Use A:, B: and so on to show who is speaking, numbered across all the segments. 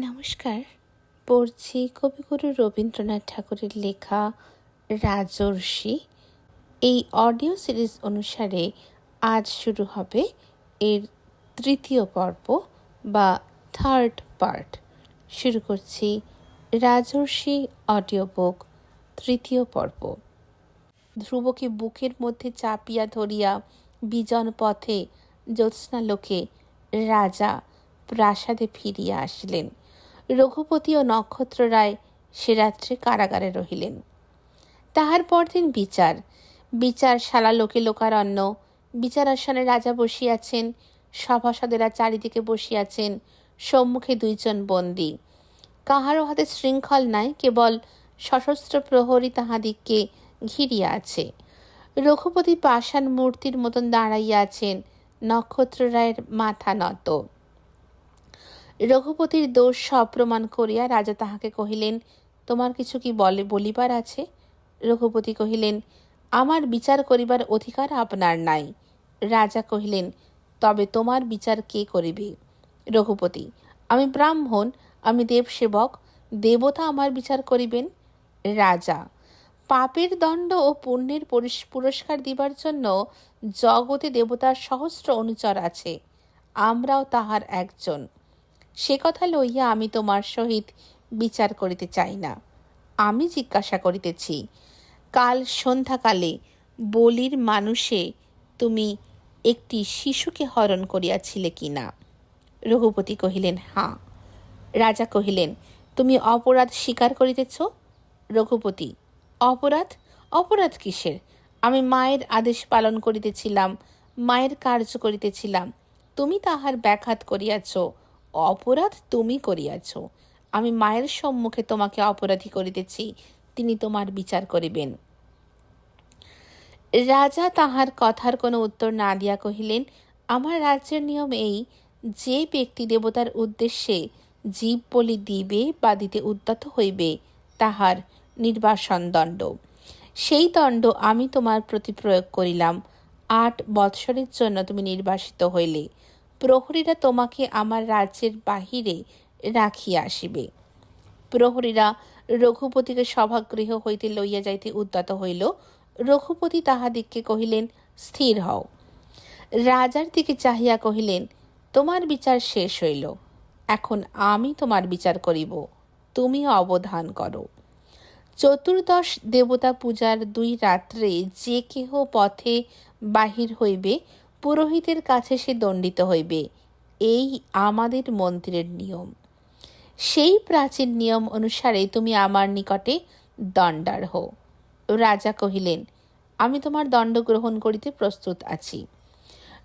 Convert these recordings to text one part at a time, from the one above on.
A: নমস্কার। পড়ছি কবিগুরু রবীন্দ্রনাথ ঠাকুরের লেখা রাজর্ষি। এই অডিও সিরিজ অনুসারে আজ শুরু হবে এর তৃতীয় পর্ব বা থার্ড পার্ট। শুরু করছি রাজর্ষি অডিও বুক তৃতীয় পর্ব। ধ্রুবকে বুকের মধ্যে চাপিয়া ধরিয়া বিজন পথে জ্যোৎস্নালোকে রাজা প্রাসাদে ফিরিয়া আসিলেন। রঘুপতি ও নক্ষত্ররায় সে রাত্রে কারাগারে রহিলেন। তাহার পরদিন বিচার শালা লোকে লোকারণ্য। বিচার আসনে রাজা বসিয়াছেন, সভাসদেরা চারিদিকে বসিয়াছেন, সম্মুখে দুইজন বন্দী। কাহারও হাতে শৃঙ্খল নাই, কেবল সশস্ত্র প্রহরী তাহাদিগকে ঘিরিয়া আছে। রঘুপতি পাষাণ মূর্তির মতন দাঁড়াইয়া আছেন, নক্ষত্ররায়ের মাথা নত। রঘুপতির দোষ সপ্রমাণ করিয়া রাজা তাহাকে কহিলেন, তোমার কিছু কি বলিবার আছে? রঘুপতি কহিলেন, আমার বিচার করিবার অধিকার আপনার নাই। রাজা কহিলেন, তবে তোমার বিচার কে করিবে? রঘুপতি, আমি ব্রাহ্মণ, আমি দেবসেবক, দেবতা আমার বিচার করিবেন। রাজা, পাপের দণ্ড ও পুণ্যের পুরস্কার দিবার জন্য জগতে দেবতার সহস্র অনুচর আছে, আমরাও তাহার একজন। সে কথা লইয়া আমি তোমার সহিত বিচার করিতে চাই না। আমি জিজ্ঞাসা করিতেছি, কাল সন্ধ্যাকালে বলির মানুষে তুমি একটি শিশুকে হরণ করিয়াছিলে কি না? রঘুপতি কহিলেন, হাঁ। রাজা কহিলেন, তুমি অপরাধ স্বীকার করিতেছ? রঘুপতি, অপরাধ কিসের? আমি মায়ের আদেশ পালন করিতেছিলাম, মায়ের কার্য করিতেছিলাম, তুমি তাহার ব্যাঘাত করিয়াছ। অপরাধ তুমি করিয়াছ। আমি মায়ের সম্মুখে তোমাকে অপরাধী করিতেছি, তিনি তোমার বিচার করিবেন। রাজা তাহার কথার কোনো উত্তর না দিয়া কহিলেন, আমার রাজ্যের নিয়ম এই, যে ব্যক্তি দেবতার উদ্দেশ্যে জীব বলি দিবে বা দিতে উদ্যত হইবে, তাহার নির্বাসন দণ্ড। সেই দণ্ড আমি তোমার প্রতি প্রয়োগ করিলাম। 8 বৎসরের জন্য তুমি নির্বাসিত হইলে। প্রহরীরা তোমাকে আমার রাজ্যের বাহিরে রাখিয়া আসিবে। প্রহরীরা রঘুপতিকে সভাগৃহ হইতে লইয়া যাইতে উদ্যত হইল। রঘুপতি তাহাদিগকে কহিলেন, স্থির হও। রাজার দিকে চাহিয়া কহিলেন, তোমার বিচার শেষ হইল, এখন আমি তোমার বিচার করিব, তুমিও অবধান করো। 14 দেবতা পূজার 2 রাত্রে যে কেহ পথে বাহির হইবে, পুরোহিতের কাছে সে দণ্ডিত হইবে। এই আমাদের মন্দিরের নিয়ম। সেই প্রাচীন নিয়ম অনুসারে তুমি আমার নিকটে দণ্ডার্হ। রাজা কহিলেন, আমি তোমার দণ্ড গ্রহণ করিতে প্রস্তুত আছি।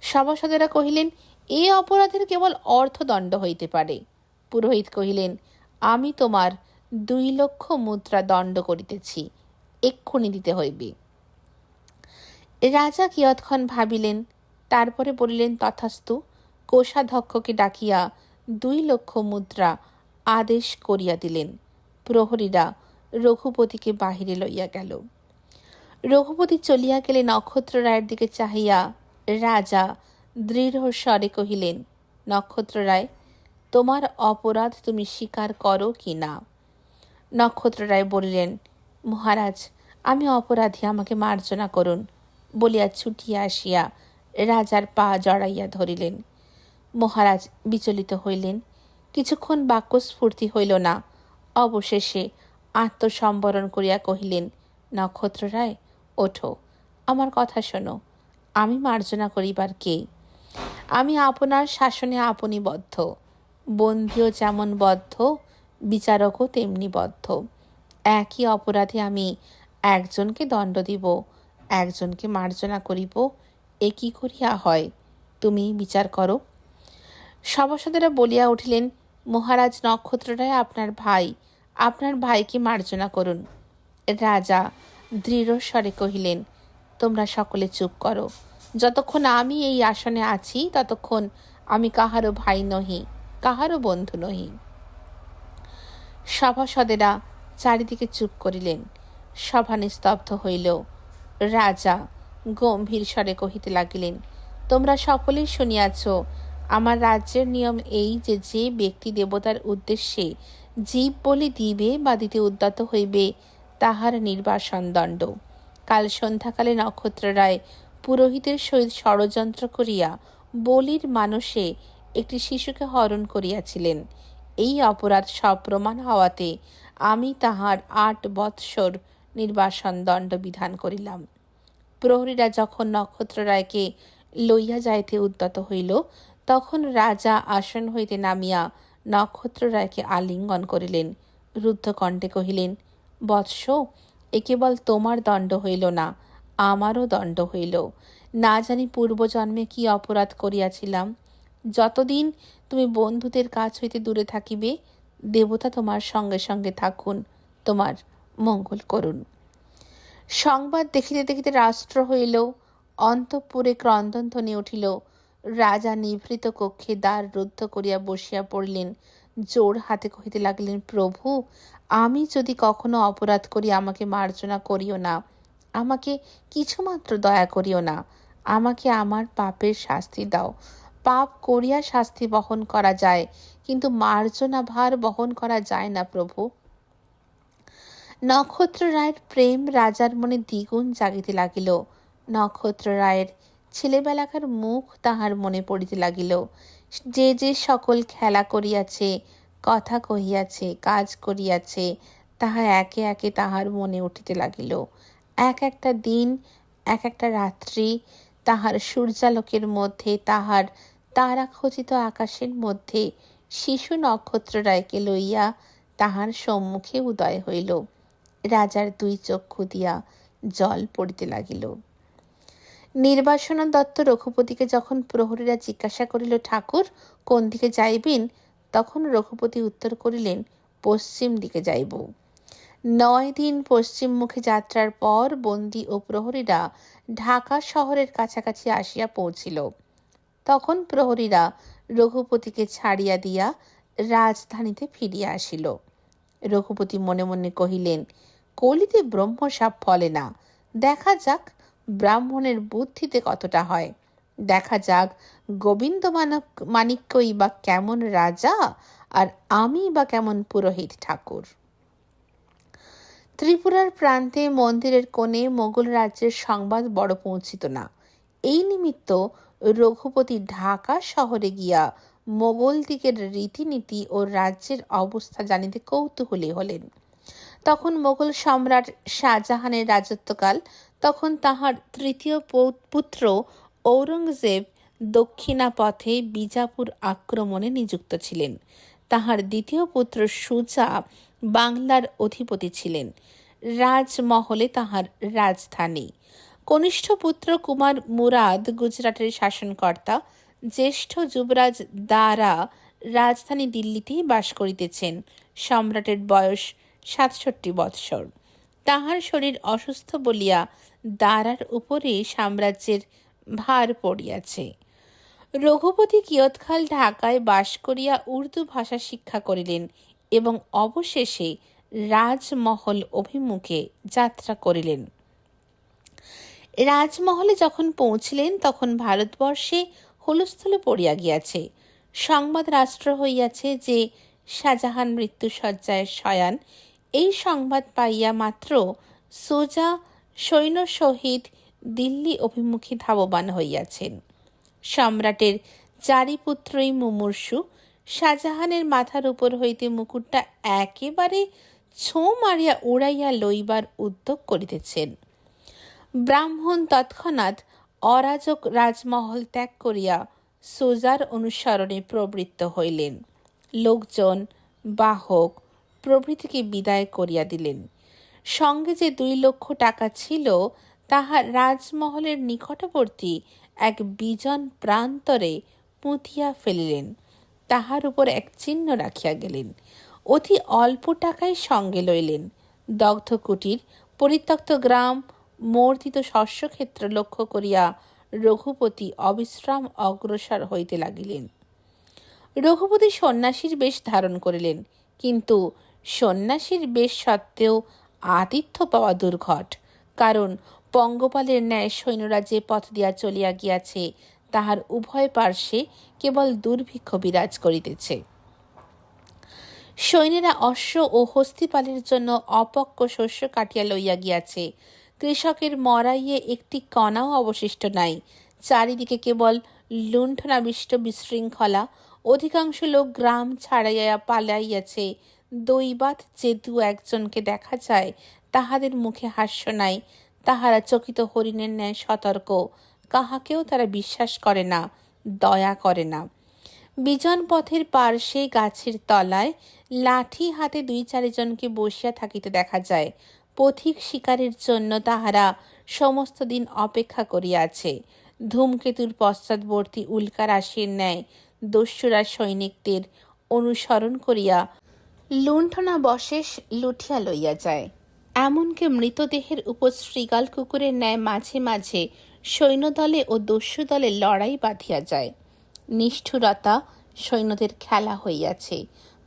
A: সভাসদেরা কহিলেন, এ অপরাধের কেবল অর্থদণ্ড হইতে পারে। পুরোহিত কহিলেন, আমি তোমার 2 লক্ষ মুদ্রা দণ্ড করিতেছি, এক্ষুনি দিতে হইবে। রাজা কিয়ৎক্ষণ ভাবিলেন, তারপরে বলিলেন, তথাস্তু। কোষাধ্যক্ষকে ডাকিয়া 2 লক্ষ মুদ্রা আদেশ করিয়া দিলেন। প্রহরীরা রঘুপতিকে বাহিরে লইয়া গেল। রঘুপতি চলিয়া গেলে নক্ষত্ররায়ের দিকে চাহিয়া রাজা দৃঢ় স্বরে কহিলেন, নক্ষত্ররায়, তোমার অপরাধ তুমি স্বীকার করো কি না? নক্ষত্ররায় বলিলেন, মহারাজ, আমি অপরাধী, আমাকে মার্জনা করুন, বলিয়া ছুটিয়া আসিয়া রাজার পা জড়াইয়া ধরিলেন। মহারাজ বিচলিত হইলেন। কিছুক্ষণ বাক্যস্ফূর্তি হইল না। অবশেষে আত্মসম্বরণ করিয়া কহিলেন, নক্ষত্ররায়, ওঠো, আমার কথা শোনো। আমি মার্জনা করিবার কে? আমি আপনার শাসনে আপনি বদ্ধ। বন্দীও যেমন বদ্ধ, বিচারকও তেমনি বদ্ধ। একই অপরাধে আমি একজনকে দণ্ড দিব, একজনকে মার্জনা করিব, এ কি করিয়া হয়? তুমি বিচার করো। সভাসদেরা বলিয়া উঠিলেন, মহারাজ, নক্ষত্ররায় আপনার ভাই, আপনার ভাইকে মার্জনা করুন। রাজা দৃঢ় স্বরে কহিলেন, তোমরা সকলে চুপ করো। যতক্ষণ আমি এই আসনে আছি ততক্ষণ আমি কাহারও ভাই নহি, কাহারও বন্ধু নহি। সভাসদেরা চারিদিকে চুপ করিলেন। সভা নিস্তব্ধ হইল। রাজা গম্ভীর স্বরে কহিতে লাগিলেন, তোমরা সকলেই শুনিয়াছ, আমার রাজ্যের নিয়ম এই যে যে ব্যক্তি দেবতার উদ্দেশ্যে জীব বলি দিবে বা দিতে উদ্যত হইবে তাহার নির্বাসন দণ্ড। কাল সন্ধ্যাকালে নক্ষত্ররায় পুরোহিতের সহিত ষড়যন্ত্র করিয়া বলির মানসে একটি শিশুকে হরণ করিয়াছিলেন। এই অপরাধ সপ্রমাণ হওয়াতে আমি তাহার 8 বৎসর নির্বাসন দণ্ড বিধান করিলাম। প্রহরীরা যখন নক্ষত্ররায়কে লইয়া যাইতে উদ্যত হইল, তখন রাজা আসন হইতে নামিয়া নক্ষত্ররায়কে আলিঙ্গন করিলেন। রুদ্ধকণ্ঠে কহিলেন, বৎস, এ কেবল তোমার দণ্ড হইল না, আমারও দণ্ড হইল। না জানি পূর্বজন্মে কি অপরাধ করিয়াছিলাম। যতদিন তুমি বন্ধুদের কাছ হইতে দূরে থাকিবে, দেবতা তোমার সঙ্গে সঙ্গে থাকুন, তোমার মঙ্গল করুন। সংবাদ দেখিতে দেখিতে রাষ্ট্র হইল, অন্তঃপুরে ক্রন্দনধ্বনি উঠিল। রাজা নিভৃত কক্ষে দ্বার রুদ্ধ করিয়া বসিয়া পড়িলেন। জোর হাতে কহিতে লাগিলেন, প্রভু, আমি যদি কখনো অপরাধ করি আমাকে মার্জনা করিও না, আমাকে কিছুমাত্র দয়া করিও না, আমাকে আমার পাপের শাস্তি দাও। পাপ করিয়া শাস্তি বহন করা যায়, কিন্তু মার্জনা ভার বহন করা যায় না প্রভু। নক্ষত্ররায়ের প্রেম রাজার মনে দ্বিগুণ জাগিতে লাগিল। নক্ষত্ররায়ের ছেলেবেলাকার মুখ তাহার মনে পড়িতে লাগিল। যে যে সকল খেলা করিয়াছে, কথা কহিয়াছে, কাজ করিয়াছে, তাহা একে একে তাহার মনে উঠিতে লাগিল। এক একটা দিন, এক একটা রাত্রি তাহার সূর্যালোকের মধ্যে, তাহার তারাখচিত আকাশের মধ্যে শিশু নক্ষত্ররায়কে লইয়া তাহার সম্মুখে উদয় হইল। রাজার 2 চক্ষু দিয়া জল পড়িতে লাগিল। নির্বাসন দত্ত রঘুপতিকে যখন প্রহরীরা জিজ্ঞাসা করিল, ঠাকুর, কোন দিকে যাইবেন? তখন রঘুপতি উত্তর করিলেন, পশ্চিম দিকে যাইব। 9 দিন পশ্চিম মুখে যাত্রার পর বন্দী ও প্রহরীরা ঢাকা শহরের কাছাকাছি আসিয়া পৌঁছিল। তখন প্রহরীরা রঘুপতিকে ছাড়িয়া দিয়া রাজধানীতে ফিরিয়া আসিল। রঘুপতি মনে মনে কহিলেন, কলিতে ব্রহ্মসাপ ফলে না, দেখা যাক ব্রাহ্মণের বুদ্ধিতে কতটা হয়। দেখা যাক গোবিন্দ মাণিক্যই বা কেমন রাজা, আর আমি বা কেমন পুরোহিত ঠাকুর। ত্রিপুরার প্রান্তে মন্দিরের কোণে মোগল রাজ্যের সংবাদ বড় পৌঁছিত না। এই নিমিত্ত রঘুপতি ঢাকা শহরে গিয়া মোগল দিকের রীতিনীতি ও রাজ্যের অবস্থা জানিতে কৌতূহলী হলেন। তখন মোগল সম্রাট শাহজাহানের রাজত্বকাল। তখন তাহার 3য় পুত্র ঔরঙ্গজেব দক্ষিণা পথে বিজাপুর আক্রমণে নিযুক্ত ছিলেন। তাহার 2য় পুত্র সুজা বাংলার অধিপতি ছিলেন। রাজমহলে তাহার রাজধানী। কনিষ্ঠ পুত্র কুমার মুরাদ গুজরাটের শাসনকর্তা। জ্যেষ্ঠ যুবরাজ দারা রাজধানী দিল্লিতেই বাস করিতেছেন। সম্রাটের বয়স 67 বৎসর। তাহার শরীর অসুস্থ বলিয়া দারার উপরে সাম্রাজ্যের ভার পড়িয়াছে। রঘুপতি কিয়ৎকাল ঢাকায় বাস করিয়া উর্দু ভাষা শিক্ষা করিলেন এবং অবশেষে রাজমহল অভিমুখে যাত্রা করিলেন। রাজমহলে যখন পৌঁছিলেন তখন ভারতবর্ষে হুলস্থুল পড়িয়া গিয়াছে। সংবাদ রাষ্ট্র হইয়াছে যে শাহজাহান মৃত্যুশয্যায় শয়ান। এই সংবাদ পাইয়া মাত্র সুজা সৈন্য সহিত দিল্লি অভিমুখী ধাবমান হইয়াছেন। সম্রাটের 4 পুত্রই মুমূর্ষু। শাহজাহানের মাথার উপর হইতে মুকুটটা একেবারে ছোঁ মারিয়া উড়াইয়া লইবার উদ্যোগ করিতেছেন। ব্রাহ্মণ তৎক্ষণাৎ অরাজক রাজমহল ত্যাগ করিয়া সুজার অনুসরণে প্রবৃত্ত হইলেন। লোকজন, বাহক প্রভৃতিকে বিদায় করিয়া দিলেন। সঙ্গে যে 2 লক্ষ টাকা ছিল তাহা রাজমহলের নিকটবর্তী এক বিজন প্রান্তরে পুঁতিয়া ফেলিলেন। তাহার উপর এক চিহ্ন রাখিয়া গেলেন। অতি অল্প টাকায় সঙ্গে লইলেন। দগ্ধ কুটির, পরিত্যক্ত গ্রাম, মর্দিত শস্যক্ষেত্র লক্ষ্য করিয়া রঘুপতি অবিশ্রাম অগ্রসর হইতে লাগিলেন। রঘুপতি সন্ন্যাসীর বেশ ধারণ করিলেন, কিন্তু সন্ন্যাসীর বেশ সত্ত্বেও আতিথ্য পাওয়া দুর্ঘট। কারণ পঙ্গপালের ন্যায় সৈন্যরা যে পথ দিয়া চলিয়া গিয়াছে তাহার উভয় পার্শ্বে কেবল দুর্ভিক্ষ বিরাজ করিতেছে। সৈন্যেরা অশ্ব ও হস্তিপালের জন্য অপক্ক শস্য কাটিয়া লইয়া গিয়াছে। কৃষকের মরাইয়ে একটি কণাও অবশিষ্ট নাই। চারিদিকে কেবল লুণ্ঠনাবিষ্ট বিশৃঙ্খলা। অধিকাংশ লোক গ্রাম ছাড়াইয়া পালাইয়াছে। দৈবাত যে দু একজনকে দেখা যায়, তাহাদের মুখে হাস্য নাই। তাহারা চকিত হরিণের ন্যায় সতর্ক। কাহাকেও তারা বিশ্বাস করে না, দয়া করে না। বিজন পথের পার্শ্বে গাছের তলায় লাঠি হাতে 2-4 জনকে বসিয়া থাকিতে দেখা যায়। পথিক শিকারের জন্য তাহারা সমস্ত দিন অপেক্ষা করিয়াছে। ধূমকেতুর পশ্চাৎবর্তী উল্কা রাশির ন্যায় দস্যুরা সৈনিকদের অনুসরণ করিয়া লুণ্ঠনাবশেষ লুঠিয়া লইয়া যায়। এমনকি মৃতদেহের উপর শৃগাল কুকুরের ন্যায় মাঝে মাঝে সৈন্যদলে ও দস্যু দলে লড়াই বাঁধিয়া যায়। নিষ্ঠুরতা সৈন্যদের খেলা হইয়াছে।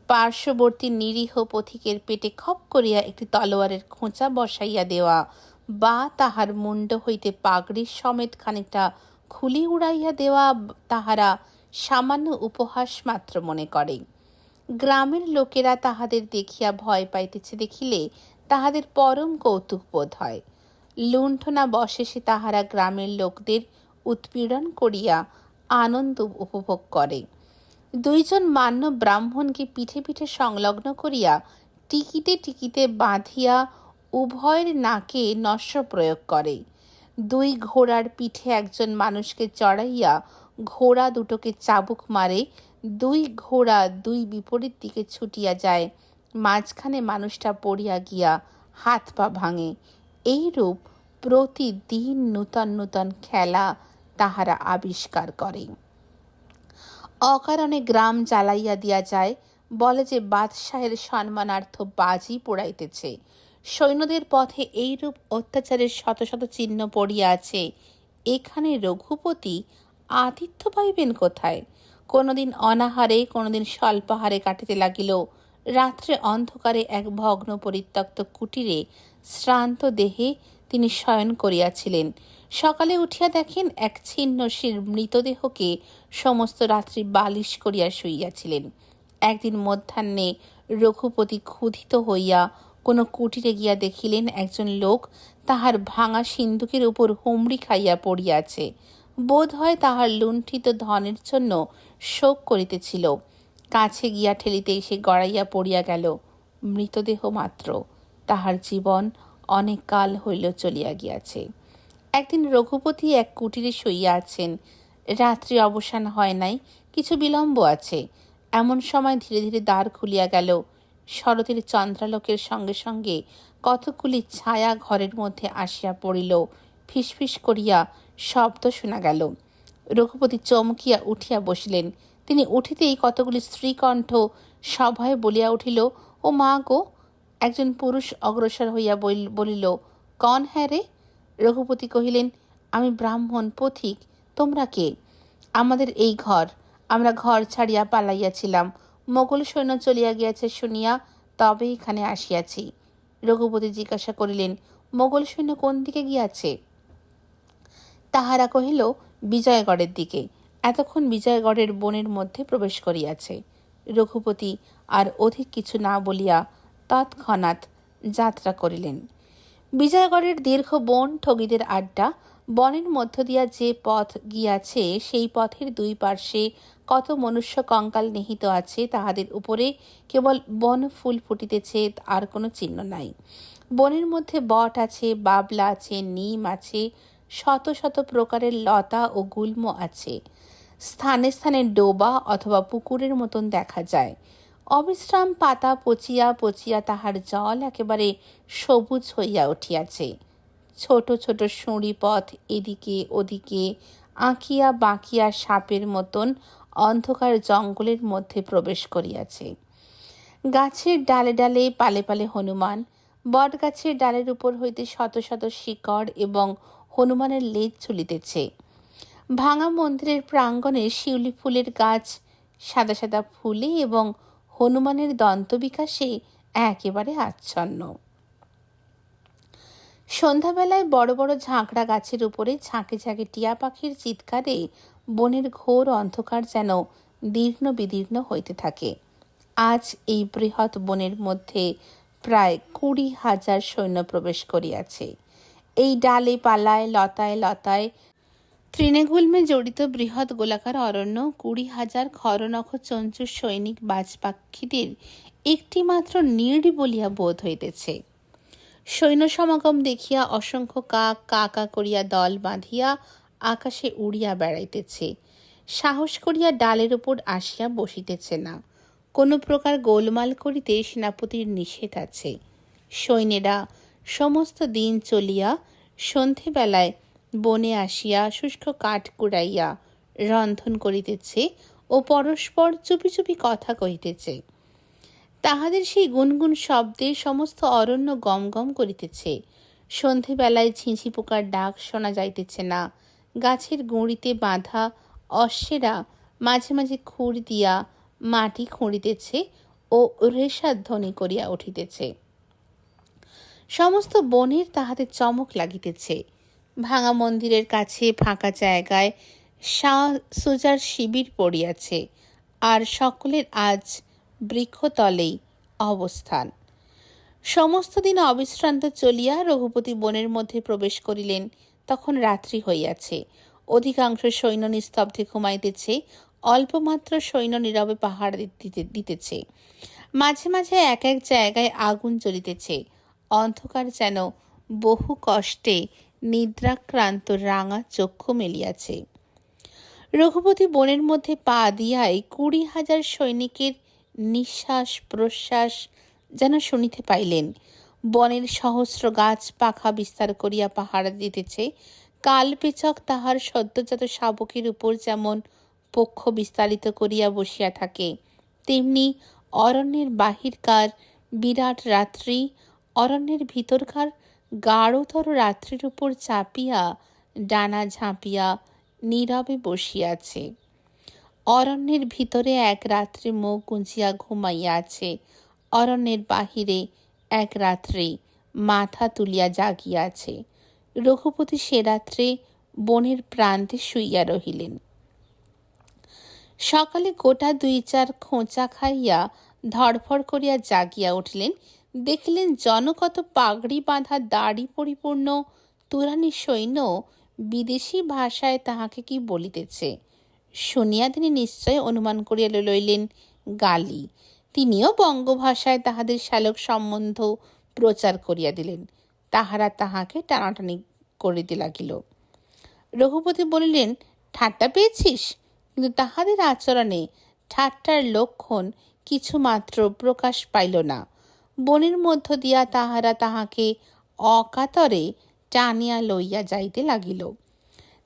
A: পার্শ্ববর্তী নিরীহ পথিকের পেটে খপ করিয়া একটি তলোয়ারের খোঁচা বসাইয়া দেওয়া বা তাহার মুন্ড হইতে পাগড়ির সমেত খানিকটা খুলি উড়াইয়া দেওয়া তাহারা সামান্য উপহাস মাত্র মনে করে। গ্রামের লোকেরা তাহাদের দেখিয়া ভয় পাইতেছে দেখিলে তাহাদের পরম কৌতুক বোধ হয়। লুণ্ঠনাবশেষে তাহারা গ্রামের লোকদের উৎপীড়ন করিয়া আনন্দ উপভোগ করে। 2 জন মান্য ব্রাহ্মণকে পিঠে পিঠে সংলগ্ন করিয়া টিকিতে টিকিতে বাঁধিয়া উভয়ের নাকে নস্য প্রয়োগ করে। 2 ঘোড়ার পিঠে একজন মানুষকে চড়াইয়া ঘোড়া দুটোকে চাবুক মারে। 2 ঘোড়া 2 বিপরীত দিকে ছুটিয়া যায়। মাঝখানে মানুষটা পড়িয়া গিয়া হাত পা ভাঙে। এইরূপ প্রতিদিন নূতন নূতন খেলা তাহারা আবিষ্কার করে। অকারণে গ্রাম জ্বালাইয়া দিয়া যায়। বলে যে বাদশাহের সম্মানার্থ বাজি পোড়াইতেছে। সৈন্যদের পথে এইরূপ অত্যাচারের শত শত চিহ্ন পড়িয়া আছে। এখানে রঘুপতি আতিথ্য পাইবেন কোথায়? কোনোদিন অনাহারে, কোনোদিন স্বল্পাহারে কাটিতে লাগিল। রাত্রে অন্ধকারে এক ভগ্ন পরিত্যক্ত কুটিরে শ্রান্ত দেহে তিনি শয়ন করিয়াছিলেন। সকালে উঠিয়া দেখেন এক ছিন্নশীল মৃতদেহকে সমস্ত রাত্রি বালিশ করিয়া শুইয়াছিলেন। একদিন মধ্যাহ্নে রঘুপতি ক্ষুধিত হইয়া কোনো কুটিরে গিয়া দেখিলেন একজন লোক তাহার ভাঙা সিন্দুকের উপর হুমড়ি খাইয়া পড়িয়াছে। বোধ হয় তাহার লুণ্ঠিত ধনের জন্য শোক করিতেছিল। কাছে গিয়া ঠেলিতেই সে গড়াইয়া পড়িয়া গেল। মৃতদেহ মাত্র, তাহার জীবন অনেক কাল হইল চলিয়া গিয়াছে। একদিন রঘুপতি এক কুটিরে শুইয়া আছেন। রাত্রি অবসান হয় নাই, কিছু বিলম্ব আছে। এমন সময় ধীরে ধীরে দ্বার খুলিয়া গেল। শরতের চন্দ্রালোকের সঙ্গে সঙ্গে কতকগুলি ছায়া ঘরের মধ্যে আসিয়া পড়িল। ফিসফিস করিয়া শব্দ শোনা গেল। রঘুপতি চমকিয়া উঠিয়া বসিলেন। তিনি উঠিতেই কতগুলি স্ত্রীকণ্ঠ সভয়ে বলিয়া উঠিল, ও মা গো! একজন পুরুষ অগ্রসর হইয়া বলিল, কন হ্যাঁ রে? রঘুপতি কহিলেন, আমি ব্রাহ্মণ পথিক। তোমরা কে? আমাদের এই ঘর। আমরা ঘর ছাড়িয়া পালাইয়াছিলাম। মোগল সৈন্য চলিয়া গিয়াছে শুনিয়া তবে এখানে আসিয়াছি। রঘুপতি জিজ্ঞাসা করিলেন, মোগল সৈন্য কোন দিকে গিয়াছে? তাহারা কহিল, বিজয়গড়ের দিকে। এতক্ষণ বিজয়গড়ের বনের মধ্যে প্রবেশ করিয়াছে। রঘুপতি আর অধিক কিছু না বলিয়া তৎক্ষণাৎ যাত্রা করিলেন। বিজয়গড়ের দীর্ঘ বন, ঠগীদের আড্ডা। বনের মধ্য দিয়া যে পথ গিয়াছে সেই পথের 2 পার্শ্বে কত মনুষ্য কঙ্কাল নিহিত আছে। তাহাদের উপরে কেবল বন ফুল ফুটিতেছে, আর কোনো চিহ্ন নাই। বনের মধ্যে বট আছে, বাবলা আছে, নিম আছে, শত শত প্রকারের লতা ও গুল্ম আছে। স্থানে স্থানে ডোবা অথবা পুকুরের মতন দেখা যায়। অবিশ্রাম পাতা পচিয়া পচিয়া তাহার জল একেবারে সবুজ হইয়া উঠিয়াছে। ছোট ছোট সুঁড়ি পথ এদিকে ওদিকে আঁকিয়া বাঁকিয়া সাপের মতন অন্ধকার জঙ্গলের মধ্যে প্রবেশ করিয়াছে। গাছের ডালে ডালে পালে পালে হনুমান। বট গাছের ডালের উপর হইতে শত শত শিকড় এবং হনুমানের লেজ ঝুলিতেছে। ভাঙা মন্দিরের প্রাঙ্গণে শিউলি ফুলের গাছ সাদা সাদা ফুলে এবং হনুমানের দন্ত বিকাশে একেবারে আচ্ছন্ন। সন্ধ্যাবেলায় বড় বড় ঝাঁকড়া গাছের উপরে ঝাঁকে ঝাঁকে টিয়া পাখির চিৎকারে বনের ঘোর অন্ধকার যেন দীর্ণ বিদীর্ণ হইতে থাকে। আজ এই বৃহৎ বনের মধ্যে প্রায় 20,000 সৈন্য প্রবেশ করিয়াছে। এই ডালে পালায় লতায় লতায় তৃণগুল্মে জড়িত বৃহৎ গোলাকার অরণ্য 20,000 খরনখ চঞ্চুর সৈনিক বাজপাক্ষীদের একটিমাত্র নীড় বলিয়া বোধ হইতেছে। সৈন্য সমাগম দেখিয়া অসংখ্য কাক কা কা করিয়া দল বাঁধিয়া আকাশে উড়িয়া বেড়াইতেছে। সাহস করিয়া ডালের উপর আসিয়া বসিতেছে না। কোনো প্রকার গোলমাল করিতে সেনাপতির নিষেধ আছে। সৈন্যেরা সমস্ত দিন চলিয়া সন্ধেবেলায় বনে আসিয়া শুষ্ক কাঠ কুড়াইয়া রন্ধন করিতেছে ও পরস্পর চুপি চুপি কথা কহিতেছে। তাহাদের সেই গুনগুন শব্দে সমস্ত অরণ্য গমগম করিতেছে। সন্ধেবেলায় ঝিঁঝি পোকার ডাক শোনা যাইতেছে না। গাছের গুঁড়িতে বাঁধা অশ্বেরা মাঝে মাঝে খুর দিয়া মাটি খুঁড়িতেছে ও রেশাধ্বনি করিয়া উঠিতেছে। সমস্ত বনের তাহাদের চমক লাগিতেছে। ভাঙা মন্দিরের কাছে ফাঁকা জায়গায় শাহ সুজার শিবির পড়িয়াছে, আর সকলের আজ বৃক্ষতলেই অবস্থান। সমস্ত দিন অবিশ্রান্ত চলিয়া রঘুপতি বনের মধ্যে প্রবেশ করিলেন। তখন রাত্রি হইয়াছে। অধিকাংশ সৈন্য নিস্তব্ধে ঘুমাইতেছে। অল্পমাত্র সৈন্য নীরবে পাহাড় দিতেছে। মাঝে মাঝে এক এক জায়গায় আগুন জ্বলিতেছে। অন্ধকার যেন বহু কষ্টে নিদ্রাক্রান্ত রাঙা চক্ষু মেলিয়াছে। রঘুপতি বনের মধ্যে পা দিয়াই 20,000 সৈনিকের নিঃশ্বাস প্রশ্বাস যেন শুনিতে পাইলেন। বনের সহস্র গাছ পাখা বিস্তার করিয়া পাহারা দিতেছে। কালপেচক তাহার সদ্যজাত শাবকের উপর যেমন পক্ষ বিস্তারিত করিয়া বসিয়া থাকে, তেমনি অরণ্যের বাহিরকার বিরাট রাত্রি অরণ্যের ভিতরকার গাঢ়তর রাত্রির উপর চাপিয়া ডানা ঝাঁপিয়া নীরবে বসিয়াছে। অরণ্যের ভিতরে এক রাত্রি মুখ গুঁজিয়া ঘুমাইয়া আছে। অরণ্যের বাহিরে এক রাত্রি মাথা তুলিয়া জাগিয়া আছে। রঘুপতি সে রাত্রে বনের প্রান্তে শুইয়া রহিলেন। সকালে গোটা 2-4 খোঁচা খাইয়া ধড়ফড় করিয়া জাগিয়া উঠিলেন। দেখিলেন জনকত পাগড়ি বাঁধা দাড়ি পরিপূর্ণ তুরানী সৈন্য বিদেশি ভাষায় তাহাকে কি বলিতেছে। শুনিয়া তিনি নিশ্চয় অনুমান করিয়া লইলেন গালি। তিনিও বঙ্গভাষায় তাহাদের শ্যালক সম্বন্ধ প্রচার করিয়া দিলেন। তাহারা তাহাকে টানাটানি করিতে লাগিল। রঘুপতি বলিলেন, ঠাট্টা পেয়েছিস? কিন্তু তাহাদের আচরণে ঠাট্টার লক্ষণ কিছুমাত্র প্রকাশ পাইল না। বনের মধ্য দিয়া তাহারা তাহাকে অকাতরে টানিয়া লইয়া যাইতে লাগিল।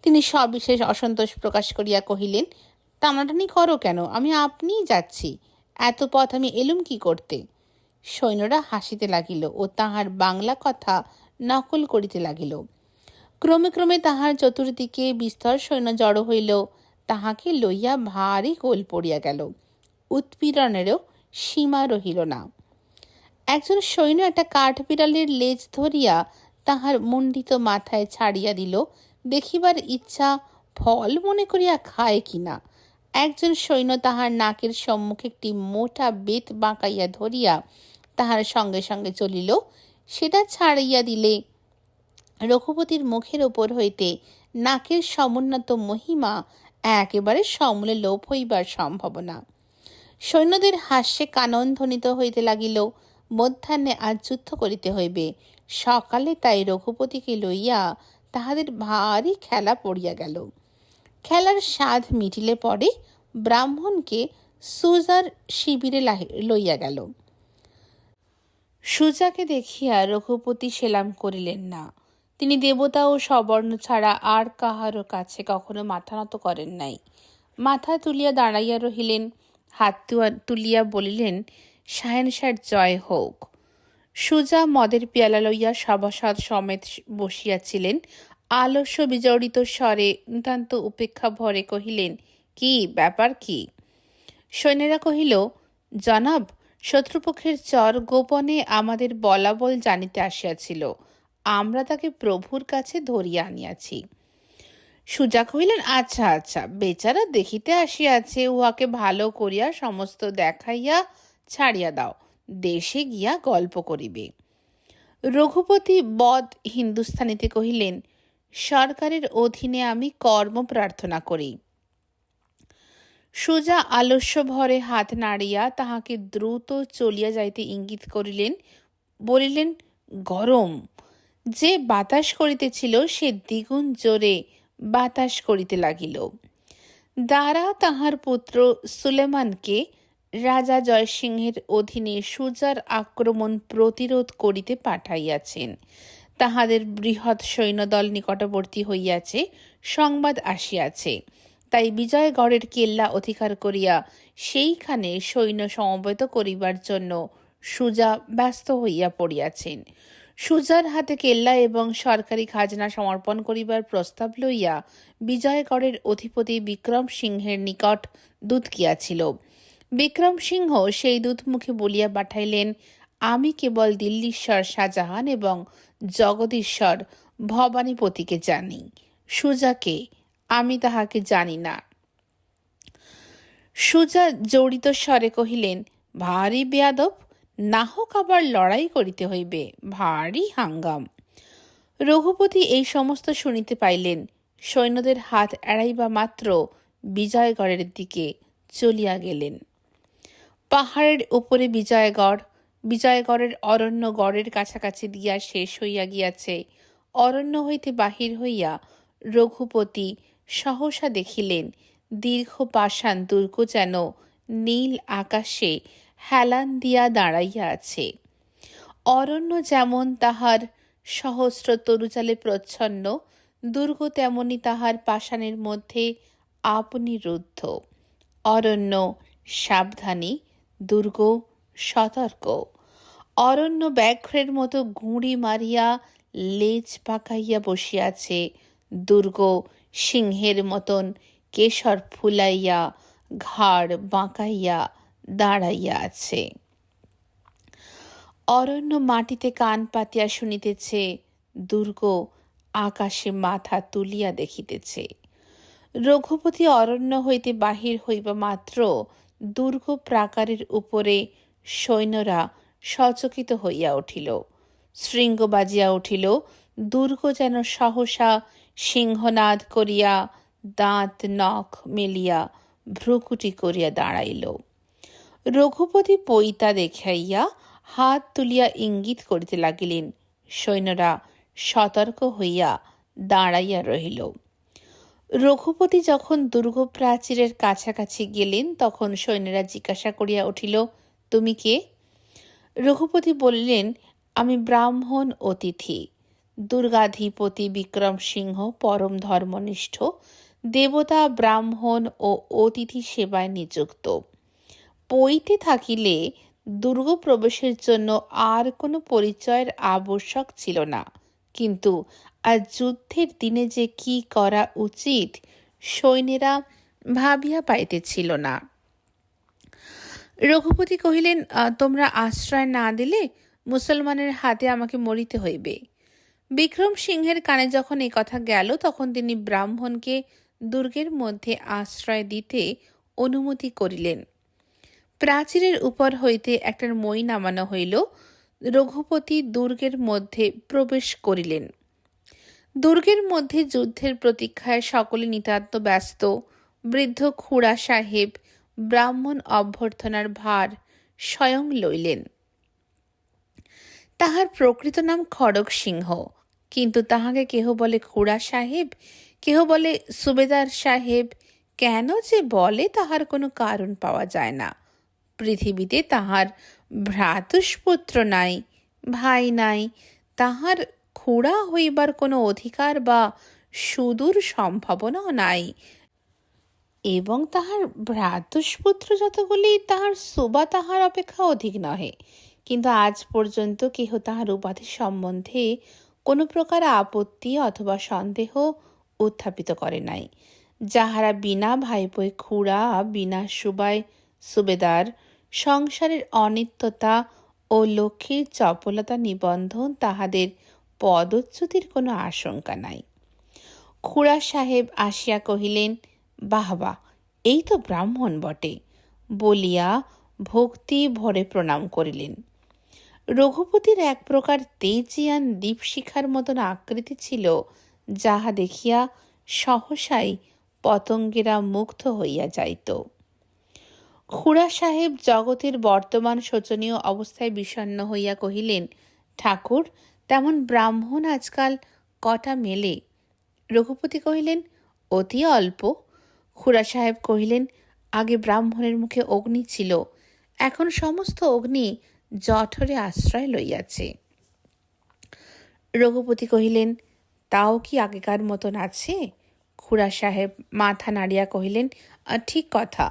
A: তিনি সবিশেষ অসন্তোষ প্রকাশ করিয়া কহিলেন, টানাটানি করো কেন? আমি আপনিই যাচ্ছি। এত পথ আমি এলুম কি করতে? সৈন্যরা হাসিতে লাগিল ও তাহার বাংলা কথা নকল করিতে লাগিল। ক্রমে ক্রমে তাহার চতুর্দিকে বিস্তর সৈন্য জড়ো হইল। তাহাকে লইয়া ভারী গোল পড়িয়া গেল। উৎপীড়নেরও সীমা রহিল না। একজন সৈন্য একটা কাঠবিড়ালের লেজ ধরিয়া তাহার মুন্ডিত মাথায় ছাড়িয়া দিল। দেখিবার ইচ্ছা ফল মনে করিয়া খায় কিনা। একজন সৈন্য তাহার নাকের সম্মুখে একটি মোটা বেত বাঁকাইয়া ধরিয়া তাহার সঙ্গে সঙ্গে চলিল। সেটা ছাড়িয়া দিলে রঘুপতির মুখের ওপর হইতে নাকের সমুন্নত মহিমা একেবারে সমূলে লোপ হইবার সম্ভাবনা। সৈন্যদের হাস্যে কানন ধ্বনিত হইতে লাগিল। মধ্যাহ্নে আজ যুদ্ধ করিতে হইবে। সকালে তাই রঘুপতিকে লইয়া তাহাদের ভারী খেলা পড়িয়া গেল। খেলার স্বাদ মিটিলে পরে ব্রাহ্মণকে সুজার শিবিরে লইয়া গেল। সুজাকে দেখিয়া রঘুপতি সেলাম করিলেন না। তিনি দেবতা ও সবর্ণ ছাড়া আর কাহারও কাছে কখনো মাথা নত করেন নাই। মাথা তুলিয়া দাঁড়াইয়া রহিলেন। হাত তুলিয়া বলিলেন, শাহেনশার জয় হোক। সুজা মদের পেয়ালা লইয়া সভাসদ সমেত বসিয়াছিলেন। আলস্য বিজড়িত স্বরে নিতান্ত উপেক্ষা ভরে কহিলেন, কি ব্যাপার কি? সৈন্যেরা কহিল, জনাব, শত্রুপক্ষের চর গোপনে আমাদের বলাবল জানিতে আসিয়াছিল। আমরা তাকে প্রভুর কাছে ধরিয়া আনিয়াছি। সুজা কহিলেন, আচ্ছা আচ্ছা, বেচারা দেখিতে আসিয়াছে, উহাকে ভালো করিয়া সমস্ত দেখাইয়া ছাড়িয়া দাও, দেশে গিয়া গল্প করিবে। রঘুপতি বদ হিন্দুস্থানিতে কহিলেন, সরকারের অধীনে আমি কর্ম প্রার্থনা করি। সুজা আলস্য ভরে হাত নাড়িয়া তাহাকে দ্রুত চলিয়া যাইতে ইঙ্গিত করিলেন, বলিলেন, গরম। যে বাতাস করিতেছিল সে দ্বিগুণ জোরে বাতাস করিতে লাগিল। দ্বারা তাহার পুত্র সুলেমানকে রাজা জয়সিংহের অধীনে সুজার আক্রমণ প্রতিরোধ করিতে পাঠাইয়াছেন। তাহাদের বৃহৎ সৈন্যদল নিকটবর্তী হইয়াছে, সংবাদ আসিয়াছে। তাই বিজয়গড়ের কেল্লা অধিকার করিয়া সেইখানে সৈন্য সমবেত করিবার জন্য সুজা ব্যস্ত হইয়া পড়িয়াছেন। সুজার হাতে কেল্লা এবং সরকারি খাজনা সমর্পণ করিবার প্রস্তাব লইয়া বিজয়গড়ের অধিপতি বিক্রম সিংহের নিকট দূত গিয়াছিল। বিক্রম সিংহ সেই দূত মুখে বলিয়া পাঠাইলেন, আমি কেবল দিল্লীশ্বর শাহজাহান এবং জগদীশ্বর ভবানীপতিকে জানি, সুজাকে আমি তাহাকে জানি না। সুজা জড়িত স্বরে কহিলেন, ভারী বেয়াদব, না হোক আবার লড়াই করিতে হইবে, ভারী হাঙ্গাম। রঘুপতি এই সমস্ত শুনিতে পাইলেন। সৈন্যদের হাত এড়াইবা মাত্র বিজয়গড়ের দিকে চলিয়া গেলেন। পাহাড়ের উপরে বিজয়গড়, বিজয়গড়ের অরণ্য গড়ের কাছাকাছি দিয়া শেষ হইয়া গিয়াছে। অরণ্য হইতে বাহির হইয়া রঘুপতি সহসা দেখিলেন দীর্ঘ পাষাণ দুর্গ যেন নীল আকাশে হেলান দিয়া দাঁড়াইয়া আছে। অরণ্য যেমন তাহার সহস্র তরুচালে প্রচ্ছন্ন, দুর্গ তেমনি তাহার পাষাণের মধ্যে আপনি রুদ্ধ। অরণ্য সাবধানী, দুর্গ সতর্ক। অরণ্য ব্যাঘ্রের মতো গুঁড়ি মারিয়া লেজ পাকাইয়া বসিয়াছে, দুর্গ সিংহের মতন কেশর ফুলাইয়া ঘাড় বাঁকাইয়া দাঁড়াইয়া আছে। অরণ্য মাটিতে কান পাতিয়া শুনিতেছে, দুর্গ আকাশে মাথা তুলিয়া দেখিতেছে। রঘুপতি অরণ্য হইতে বাহির হইবা মাত্র দুর্গ প্রাকারের উপরে সৈন্যরা সচকিত হইয়া উঠিল, শৃঙ্গ বাজিয়া উঠিল। দুর্গ যেন সহসা সিংহনাদ করিয়া দাঁত নখ মেলিয়া ভ্রুকুটি করিয়া দাঁড়াইল। রঘুপতি পইতা দেখাইয়া হাত তুলিয়া ইঙ্গিত করিতে লাগিলেন। সৈন্যরা সতর্ক হইয়া দাঁড়াইয়া রহিল। রঘুপতি যখন দুর্গ প্রাচীরের কাছাকাছি গেলেন তখন সৈন্যরা জিজ্ঞাসা করিয়া উঠিল, তুমি কে? রঘুপতি বলিলেন, আমি ব্রাহ্মণ অতিথি, দুর্গাধিপতি বিক্রম সিংহ পরম ধর্মনিষ্ঠ, দেবতা ব্রাহ্মণ ও অতিথি সেবায় নিযুক্ত। পইতে থাকিলে দুর্গ প্রবেশের জন্য আর কোনো পরিচয়ের আবশ্যক ছিল না, কিন্তু আজ যুদ্ধের দিনে যে কি করা উচিত সৈন্যেরা ভাবিয়া পাইতেছিল না। রঘুপতি কহিলেন, তোমরা আশ্রয় না দিলে মুসলমানের হাতে আমাকে মরিতে হইবে। বিক্রম সিংহের কানে যখন এই কথা গেল তখন তিনি ব্রাহ্মণকে দুর্গের মধ্যে আশ্রয় দিতে অনুমতি করিলেন। প্রাচীরের উপর হইতে একটা মই নামানো হইল। রঘুপতি দুর্গের মধ্যে প্রবেশ করিলেন। দুর্গের মধ্যে যুদ্ধের প্রতীক্ষায় সকলে নিতান্ত ব্যস্ত। বৃদ্ধ খুড়া সাহেব ব্রাহ্মণ অভ্যর্থনার ভার স্বয়ং লইলেন। তাহার প্রকৃত নাম খড়গ সিংহ, কিন্তু তাহাকে কেহ বলে খুড়া সাহেব, কেহ বলে সুবেদার সাহেব। কেন যে বলে তাহার কোনো কারণ পাওয়া যায় না। পৃথিবীতে তাহার ভ্রাতুষ্পুত্র নাই, ভাই নাই, তাহার খুড়া হইবার কোনো অধিকার বা সুদূর সম্ভাবনাও নাই, এবং তাহার ভ্রাতুষ্পুত্র যতগুলি তাহার শোভা তাহার অপেক্ষা অধিক নহে। কিন্তু আজ পর্যন্ত কেহ তাহার উপাধি সম্বন্ধে কোনো প্রকার আপত্তি অথবা সন্দেহ উত্থাপিত করে নাই। যাহারা বিনা ভাইপোয় খুড়া, বিনা সুবায় সুবেদার, সংসারের অনিত্যতা ও লক্ষ্মীর চপলতা নিবন্ধন, তাহাদের পদচ্যুতির কোনো আশঙ্কা নাই। খুড়া সাহেব আসিয়া কহিলেন, বাহ বাহ, এই তো ব্রাহ্মণ বটে, বলিয়া ভক্তি ভরে প্রণাম করিলেন। রঘুপতির এক প্রকার তেজিয়ান দীপশিখার মতন আকৃতি ছিল, যাহা দেখিয়া সহসাই পতঙ্গেরা মুগ্ধ হইয়া যাইত। খুড়া সাহেব জগতের বর্তমান শোচনীয় অবস্থায় বিষণ্ণ হইয়া কহিলেন, ঠাকুর, তেমন ব্রাহ্মণ আজকাল কটা মেলে? রঘুপতি কহিলেন, অতি অল্প। খুড়া সাহেব কহিলেন, আগে ব্রাহ্মণের মুখে অগ্নি ছিল, এখন সমস্ত অগ্নি জঠরে আশ্রয় লইয়াছে। রঘুপতি কহিলেন, তাও কি আগেকার মতন আছে? খুড়া সাহেব মাথা নাড়িয়া কহিলেন, ঠিক কথা।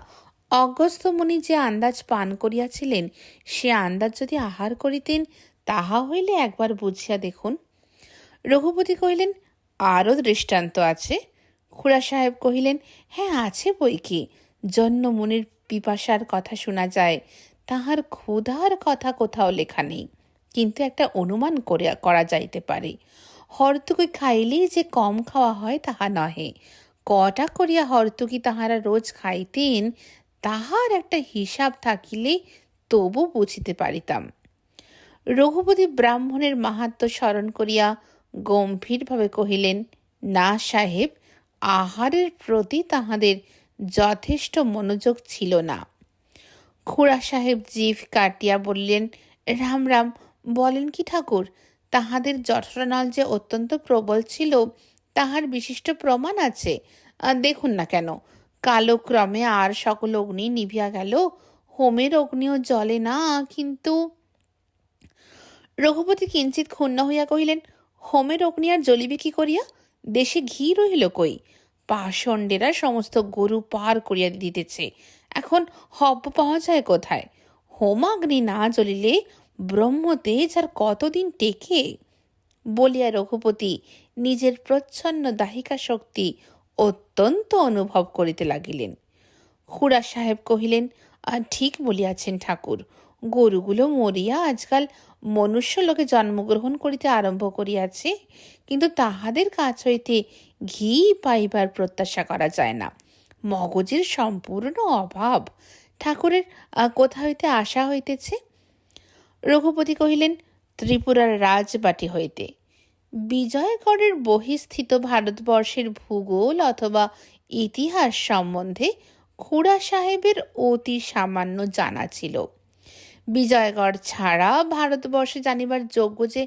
A: অগস্ত্য মুনি যে আন্দাজ পান করিয়াছিলেন, সে আন্দাজ যদি আহার করিতেন, তাহা হইলে একবার বুঝিয়া দেখুন। রঘুপতি কহিলেন, আরও দৃষ্টান্ত আছে? খুড়া সাহেব কহিলেন, হ্যাঁ আছে বই কি। জন্য মুনির পিপাসার কথা শোনা যায়, তাহার ক্ষুধার কথা কোথাও লেখা নেই, কিন্তু একটা অনুমান করা যাইতে পারে। হরতুকি খাইলেই যে কম খাওয়া হয় তাহা নহে। কটা করিয়া হরতুকি তাহারা রোজ খাইতেন, তাহার একটা হিসাব থাকিলে তবু বুঝিতে পারিতাম। রঘুপতি ব্রাহ্মণের মাহাত্ম্য স্মরণ করিয়া গম্ভীরভাবে কহিলেন, না সাহেব, আহারের প্রতি তাহাদের যথেষ্ট মনোযোগ ছিল না। খুড়া সাহেব জিভ কাটিয়া বললেন, রাম রাম, বলেন কি ঠাকুর? তাহাদের জঠরনল যে অত্যন্ত প্রবল ছিল, তাহার বিশিষ্ট প্রমাণ আছে। দেখুন না কেন, কালক্রমে আর সকল অগ্নি নিভিয়া গেল, হোমের অগ্নিও জ্বলে না। কিন্তু রঘুপতি কিঞ্চিত ক্ষুণ্ণ হইয়া কহিলেন, হোমের অগ্নি আর জ্বলিবে কি করিয়া? দেশে ঘি রহিল কই? পাষণ্ডেরা সমস্ত গরু পার করিয়া দিতেছে, এখন হব্য পাওয়া যায় কোথায়? হোমাগ্নি না জ্বলিলে ব্রহ্মতেজ আর কতদিন টেকে? বলিয়া রঘুপতি নিজের প্রচ্ছন্ন দাহিকা শক্তি অত্যন্ত অনুভব করিতে লাগিলেন। খুড়া সাহেব কহিলেন, ঠিক বলিয়াছেন ঠাকুর, গরুগুলো মরিয়া আজকাল মনুষ্য লোকে জন্মগ্রহণ করিতে আরম্ভ করিয়াছে, কিন্তু তাহাদের কাছ হইতে ঘি পাইবার প্রত্যাশা করা যায় না। মগজের সম্পূর্ণ অভাব। ঠাকুরের কোথা হইতে আসা হইতেছে? রঘুপতি কহিলেন, ত্রিপুরার রাজবাটি হইতে। বিজয়গড়ের বহিস্থিত ভারতবর্ষের ভূগোল অথবা ইতিহাস সম্বন্ধে খুড়া সাহেবের অতি সামান্য জানা ছিল। বিজয়গড় ছাড়া ভারতবর্ষে জানিবার যোগ্য যে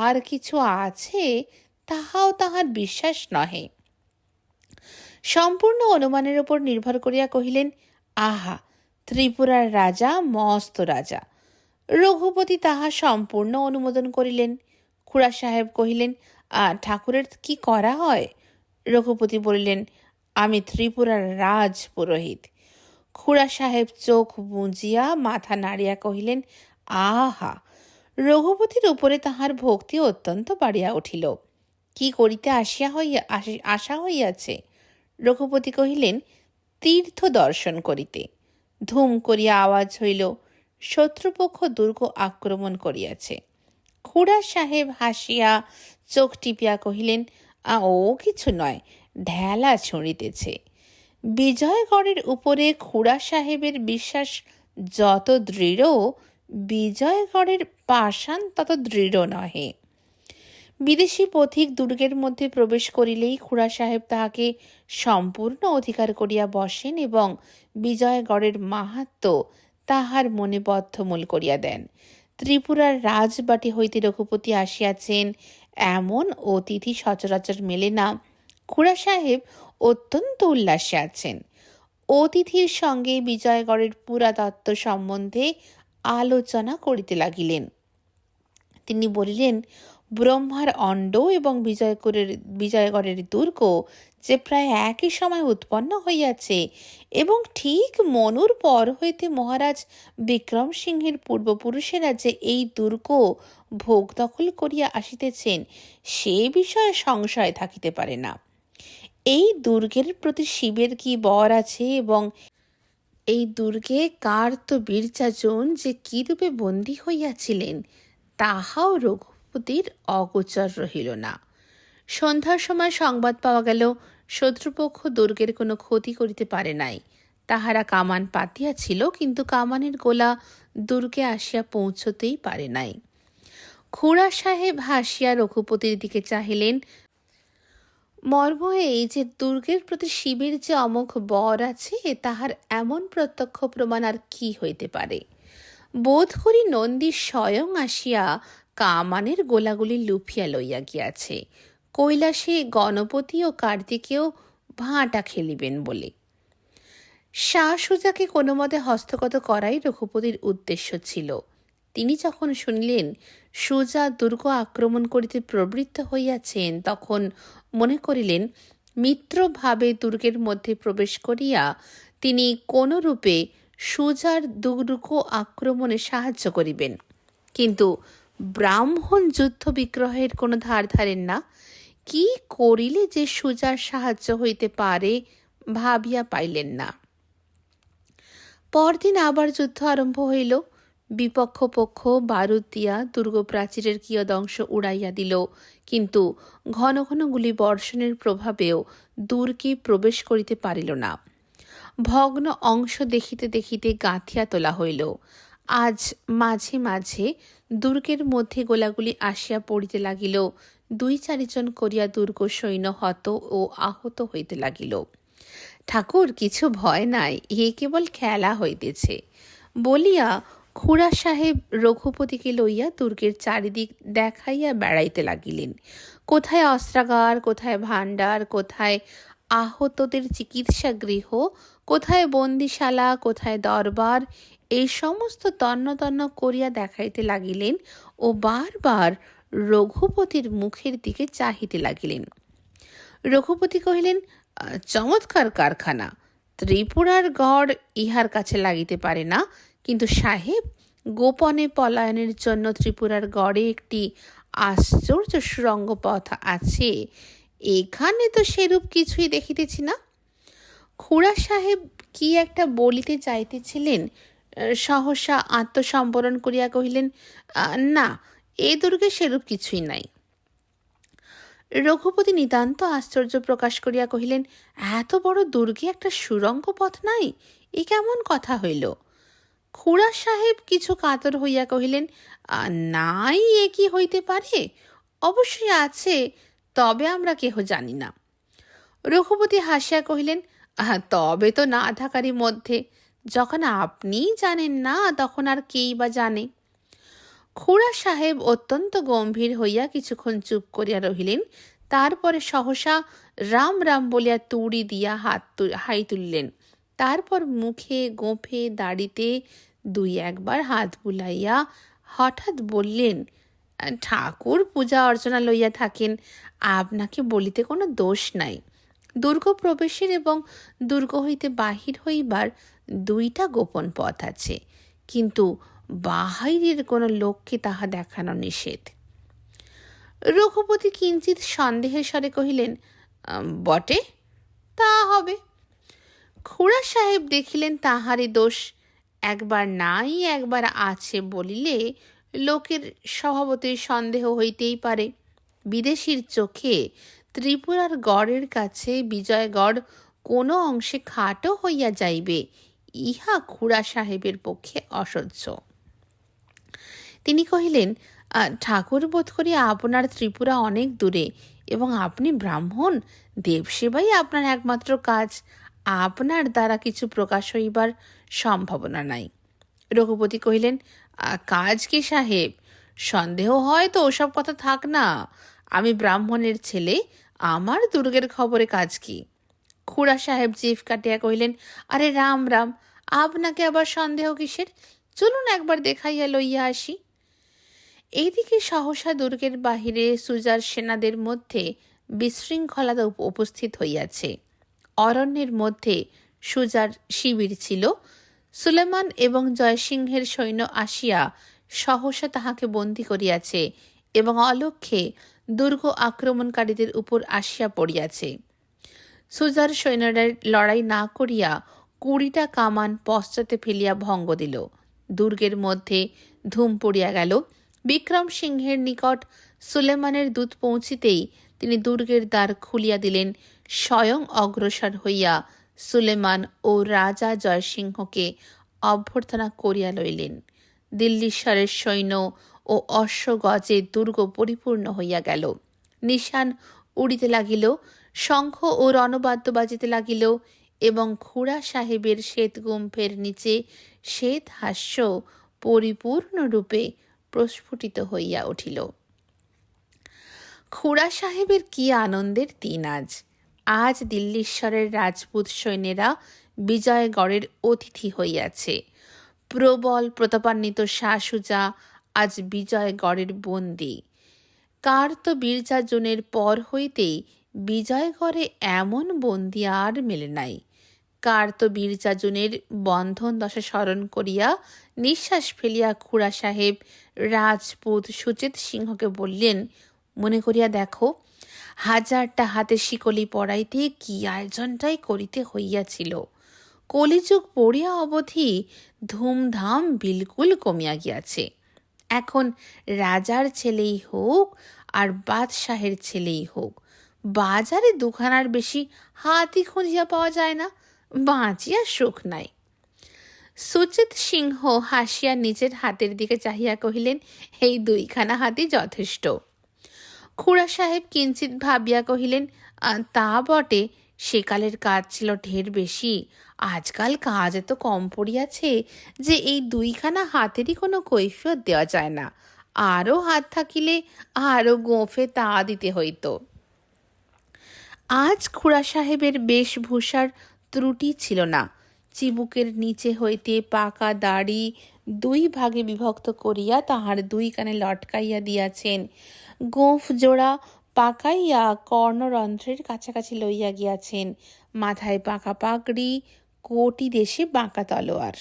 A: আর কিছু আছে, তাহাও তাহার বিশ্বাস নহে। সম্পূর্ণ অনুমানের উপর নির্ভর করিয়া কহিলেন, আহা, ত্রিপুরার রাজা মস্ত রাজা। রঘুপতি তাহা সম্পূর্ণ অনুমোদন করিলেন। খুড়া সাহেব কহিলেন, ঠাকুরের কি করা হয়? রঘুপতি বলিলেন, আমি ত্রিপুরার রাজ পুরোহিত। খুড়া সাহেব চোখ বুজিয়া মাথা নাড়িয়া কহিলেন, আহা! রঘুপতির উপরে তাহার ভক্তি অত্যন্ত বাড়িয়া উঠিল। কি করিতে আসা হইয়াছে? রঘুপতি কহিলেন, তীর্থ দর্শন করিতে। ধুম করিয়া আওয়াজ হইল, শত্রুপক্ষ দুর্গ আক্রমণ করিয়াছে। খুড়া সাহেব হাসিয়া চোখ টিপিয়া কহিলেন, ও কিছু নয়, ঢেলা ছুঁড়িতেছে। বিজয়গড়ের উপরে খুড়া সাহেবের বিশ্বাস যত দৃঢ়, বিজয়গড়ের পাষাণ তত দৃঢ় নহে। বিদেশি পথিক দুর্গের মধ্যে প্রবেশ করিলেই খুড়া সাহেব তাহাকে সম্পূর্ণ অধিকার করিয়া বসেন এবং বিজয়গড়ের মাহাত্ম্য তাহার মনে বদ্ধমূল করিয়া দেন। ত্রিপুরার রাজবাটি হইতে রঘুপতি আসিয়াছেন, এমন অতিথি সচরাচর মেলে না। খুড়া সাহেব অত্যন্ত উল্লাসে আছেন। অতিথির সঙ্গে বিজয়গড়ের পুরাতত্ত্ব সম্বন্ধে আলোচনা করিতে লাগিলেন। তিনি বলিলেন, ব্রহ্মার অণ্ড এবং বিজয়গড়ের দুর্গ যে প্রায় একই সময় উৎপন্ন হইয়াছে এবং ঠিক মনুর পর হইতে মহারাজ বিক্রম সিংহের পূর্বপুরুষেরা যে এই দুর্গ ভোগ দখল করিয়া আসিতেছেন, সে বিষয়ে সংশয় থাকিতে পারে না। এই দুর্গের প্রতি শিবের কি বর আছে এবং এই দুর্গে কার্ত বীরচাচন যে কিরূপে বন্দী হইয়াছিলেন, তাহাও রঘুপতির অগোচর রহিল না। সন্ধ্যার সময় সংবাদ পাওয়া গেল, শত্রুপক্ষ দুর্গের কোনো ক্ষতি করিতে পারে নাই। তাহারা কামান পাতিয়াছিল, কিন্তু কামানের গোলা দুর্গে আসিয়া পৌঁছতেই পারে নাই। খুড়া সাহেব হাসিয়া রঘুপতির দিকে চাহিলেন। মর্ম এই যে দুর্গের প্রতি শিবের যে অমোঘ বর আছে, তাহার এমন প্রত্যক্ষ প্রমাণ আর কি হইতে পারে। বোধ করি নন্দী স্বয়ং আসিয়া কামানের গোলাগুলি লুফিয়া লইয়া গিয়াছে, কৈলাসে গণপতি ও কার্তিকেও ভাঁটা খেলিবেন বলে। সুজাকে কোনো মতে হস্তগত করাই রঘুপতির উদ্দেশ্য ছিল। তিনি যখন শুনিলেন সুজা দুর্গ আক্রমণ করিতে প্রবৃত্ত হইয়াছেন, তখন মনে করিলেন মিত্রভাবে দুর্গের মধ্যে প্রবেশ করিয়া তিনি কোন রূপে সুজার দুর্গ আক্রমণে সাহায্য করিবেন। কিন্তু ব্রাহ্মণ যুদ্ধ বিগ্রহের কোনো ধার ধারেন না। কি করিলে যে সুজার সাহায্য হইতে পারে ভাবিয়া পাইলেন না। পরদিন আবার যুদ্ধ আরম্ভ হইল। বিপক্ষ পক্ষ বারুদ দিয়া দুর্গ প্রাচীরের কিয়দংশ উড়াইয়া দিল, কিন্তু ঘন ঘন গুলি বর্ষণের প্রভাবেও দুর্গে প্রবেশ করিতে পারিল না। ভগ্ন অংশ দেখিতে দেখিতে গাঁথিয়া তোলা হইল। আজ মাঝে মাঝে দুর্গের মধ্যে গোলাগুলি আসিয়া পড়িতে লাগিল। 2-4 জন করিয়া দুর্গ সৈন্য হত ও আহত হইতে লাগিল। ঠাকুর, কিছু ভয় নাই, এ কেবল খেলা হইতেছে বলিয়া খুড়া সাহেব রঘুপতিকে লইয়া দুর্গের চারিদিক দেখাইয়া বেড়াইতে লাগিলেন। কোথায় অস্ত্রাগার, কোথায় ভাণ্ডার, কোথায় আহতদের চিকিৎসা গৃহ, কোথায় বন্দিশালা, কোথায় দরবার, এই সমস্ত তন্ন তন্ন করিয়া দেখাইতে লাগিলেন ও বারবার রঘুপতির মুখের দিকে চাহিতে লাগিলেন। রঘুপতি কহিলেন, চমৎকার কারখানা, ত্রিপুরার গড় ইহার কাছে লাগিতে পারে না। কিন্তু সাহেব, গোপনে পলায়নের জন্য ত্রিপুরার গড়ে একটি আশ্চর্য সুড়ঙ্গ পথ আছে, এখানে তো সেরূপ কিছুই দেখিতেছি না। খুড়া সাহেব কি একটা বলিতে চাইতেছিলেন, সহসা আত্মসম্বরণ করিয়া কহিলেন, না, এ দুর্গে সেরূপ কিছুই নাই। রঘুপতি নিতান্ত আশ্চর্য প্রকাশ করিয়া কহিলেন, এত বড় দুর্গে একটা সুড়ঙ্গ পথ নাই? এ কেমন কথা হইল? খুড়া সাহেব কিছু কাতর হইয়া কহিলেন, নাই, এ কি হইতে পারে? অবশ্যই আছে, তবে আমরা কেহ জানি না। রঘুপতি হাসিয়া কহিলেন, তবে তো না থাকারই মধ্যে, যখন আপনিই জানেন না তখন আর কেই বা জানে। খুড়া সাহেব অত্যন্ত গম্ভীর হইয়া কিছুক্ষণ চুপ করিয়া রহিলেন। তারপরে সহসা রাম রাম বলিয়া তুড়ি দিয়া হাই তুলিলেন। তারপর মুখে, গোঁফে, দাড়িতে 2-1 বার হাত বুলাইয়া হঠাৎ বললেন, ঠাকুর পূজা অর্চনা লইয়া থাকেন, আপনাকে বলিতে কোনো দোষ নাই। দুর্গ প্রবেশের এবং দুর্গ হইতে বাহির হইবার 2টা গোপন পথ আছে, কিন্তু বাহিরের কোনো লোককে তাহা দেখানো নিষেধ। রঘুপতি কিঞ্চিত সন্দেহের স্বরে কহিলেন, বটে, তা হবে। খুড়া সাহেব দেখিলেন তাহারই দোষ। একবার নাই, একবার আছে বলিলে লোকের স্বভাবতই সন্দেহ হইতেই পারে। বিদেশির চোখে ত্রিপুরার গড়ের কাছে বিজয়গড় কোনো অংশে খাটো হইয়া যাইবে, ইহা খুড়া সাহেবের পক্ষে অসহ্য। তিনি কহিলেন, ঠাকুর, বোধ করি আপনার ত্রিপুরা অনেক দূরে এবং আপনি ব্রাহ্মণ, দেবসেবাই আপনার একমাত্র কাজ। আপনার দ্বারা কিছু প্রকাশ হইবার সম্ভাবনা নাই। রঘুপতি কহিলেন, কাজ কি সাহেব? সন্দেহ হয় তো ওসব কথা থাক না, আমি ব্রাহ্মণের ছেলে, আমার দুর্গের খবরে কাজ কি? খুড়া সাহেব জিভ কাটিয়া কহিলেন, আরে রাম রাম, আপনাকে আবার সন্দেহ কিসের? চলুন একবার দেখাইয়া লইয়া আসি। এইদিকে সহসা দুর্গের বাহিরে সুজার সেনাদের মধ্যে বিশৃঙ্খলতা উপস্থিত হইয়াছে। অরণ্যের মধ্যে সুজার শিবির ছিল। সুলেমান এবং জয়সিংহের সৈন্য আসিয়া সহসা তাহাকে বন্দী করিয়াছে এবং অলক্ষ্যে দুর্গ আক্রমণকারীদের উপর আসিয়া পড়িয়াছে। সুজার সৈন্যরা লড়াই না করিয়া 20টা কামান পশ্চাতে ফেলিয়া ভঙ্গ দিল। দুর্গের মধ্যে ধুম পড়িয়া গেল। বিক্রম সিংহের নিকট সুলেমানের দূত পৌঁছিতেই তিনি দুর্গের দ্বার খুলিয়া দিলেন। স্বয়ং অগ্রসর হইয়া সুলেমান ও রাজা জয়সিংহকে অভ্যর্থনা করিয়া লইলেন। দিল্লীশ্বরের সৈন্য ও অশ্বগজে দুর্গ পরিপূর্ণ হইয়া গেল। নিশান উড়িতে লাগিল, শঙ্খ ও রণবাদ্য বাজিতে লাগিল, এবং খুড়া সাহেবের শ্বেত গুম্ফের নিচে শ্বেত হাস্য পরিপূর্ণরূপে প্রস্ফুটিত হইয়া উঠিল। খুড়া সাহেবের কি আনন্দের দিন আজ! আজ দিল্লীশ্বরের রাজপুত সৈন্যেরা বিজয়গড়ের অতিথি হইয়াছে। প্রবল প্রতাপান্বিত শাহ-সুজা আজ বিজয়গড়ের বন্দী। কার তো বীরযাজনের পর হইতেই বিজয়গড়ে এমন বন্দী আর মেলে নাই। কার তো বীরযাজনের বন্ধন দশা স্মরণ করিয়া নিঃশ্বাস ফেলিয়া খুড়া সাহেব রাজপুত সুচেত সিংহকে বললেন, মনে করিয়া দেখো, হাজারটা হাতে শিকলি পড়াইতে কি আয়োজনটাই করিতে হইয়াছিল। কলিযুগ পড়িয়া অবধি ধুমধাম বিলকুল কমিয়া গিয়াছে। এখন রাজার ছেলেই হোক আর বাদশাহের ছেলেই হোক, বাজারে দুখানার বেশি হাতি খুঁজিয়া পাওয়া যায় না, বাঁচিয়া সুখ নাই। সুচিত সিংহ হাসিয়া নিজের হাতের দিকে চাহিয়া কহিলেন, এই দুইখানা হাতি যথেষ্ট। খুড়া সাহেব কিঞ্চিত ভাবিয়া কহিলেন, তা বটে, সেকালের কাজ ছিল ঢের বেশি, আজকাল কাজ এত কম পড়িয়াছে যে এই দুইখানা হাতেরই কোনো কৈফিয়ত দেওয়া যায় না। আরও হাত থাকিলে আরও গোঁফে তা দিতে হইত। আজ খুড়া সাহেবের বেশভূষার ত্রুটি ছিল না। চিবুকের নিচে হইতে পাকা দাড়ি দুই ভাগে বিভক্ত করিয়া তাহার দুই কানে লটকাইয়া দিয়াছেন। গোঁফ জোড়া পাকাইয়া কর্ণরন্ধ্রের কাছাকাছি লইয়া গিয়াছেন। মাথায় পাকা পাগড়ি, কোটি দেশে বাঁকা তলোয়ার।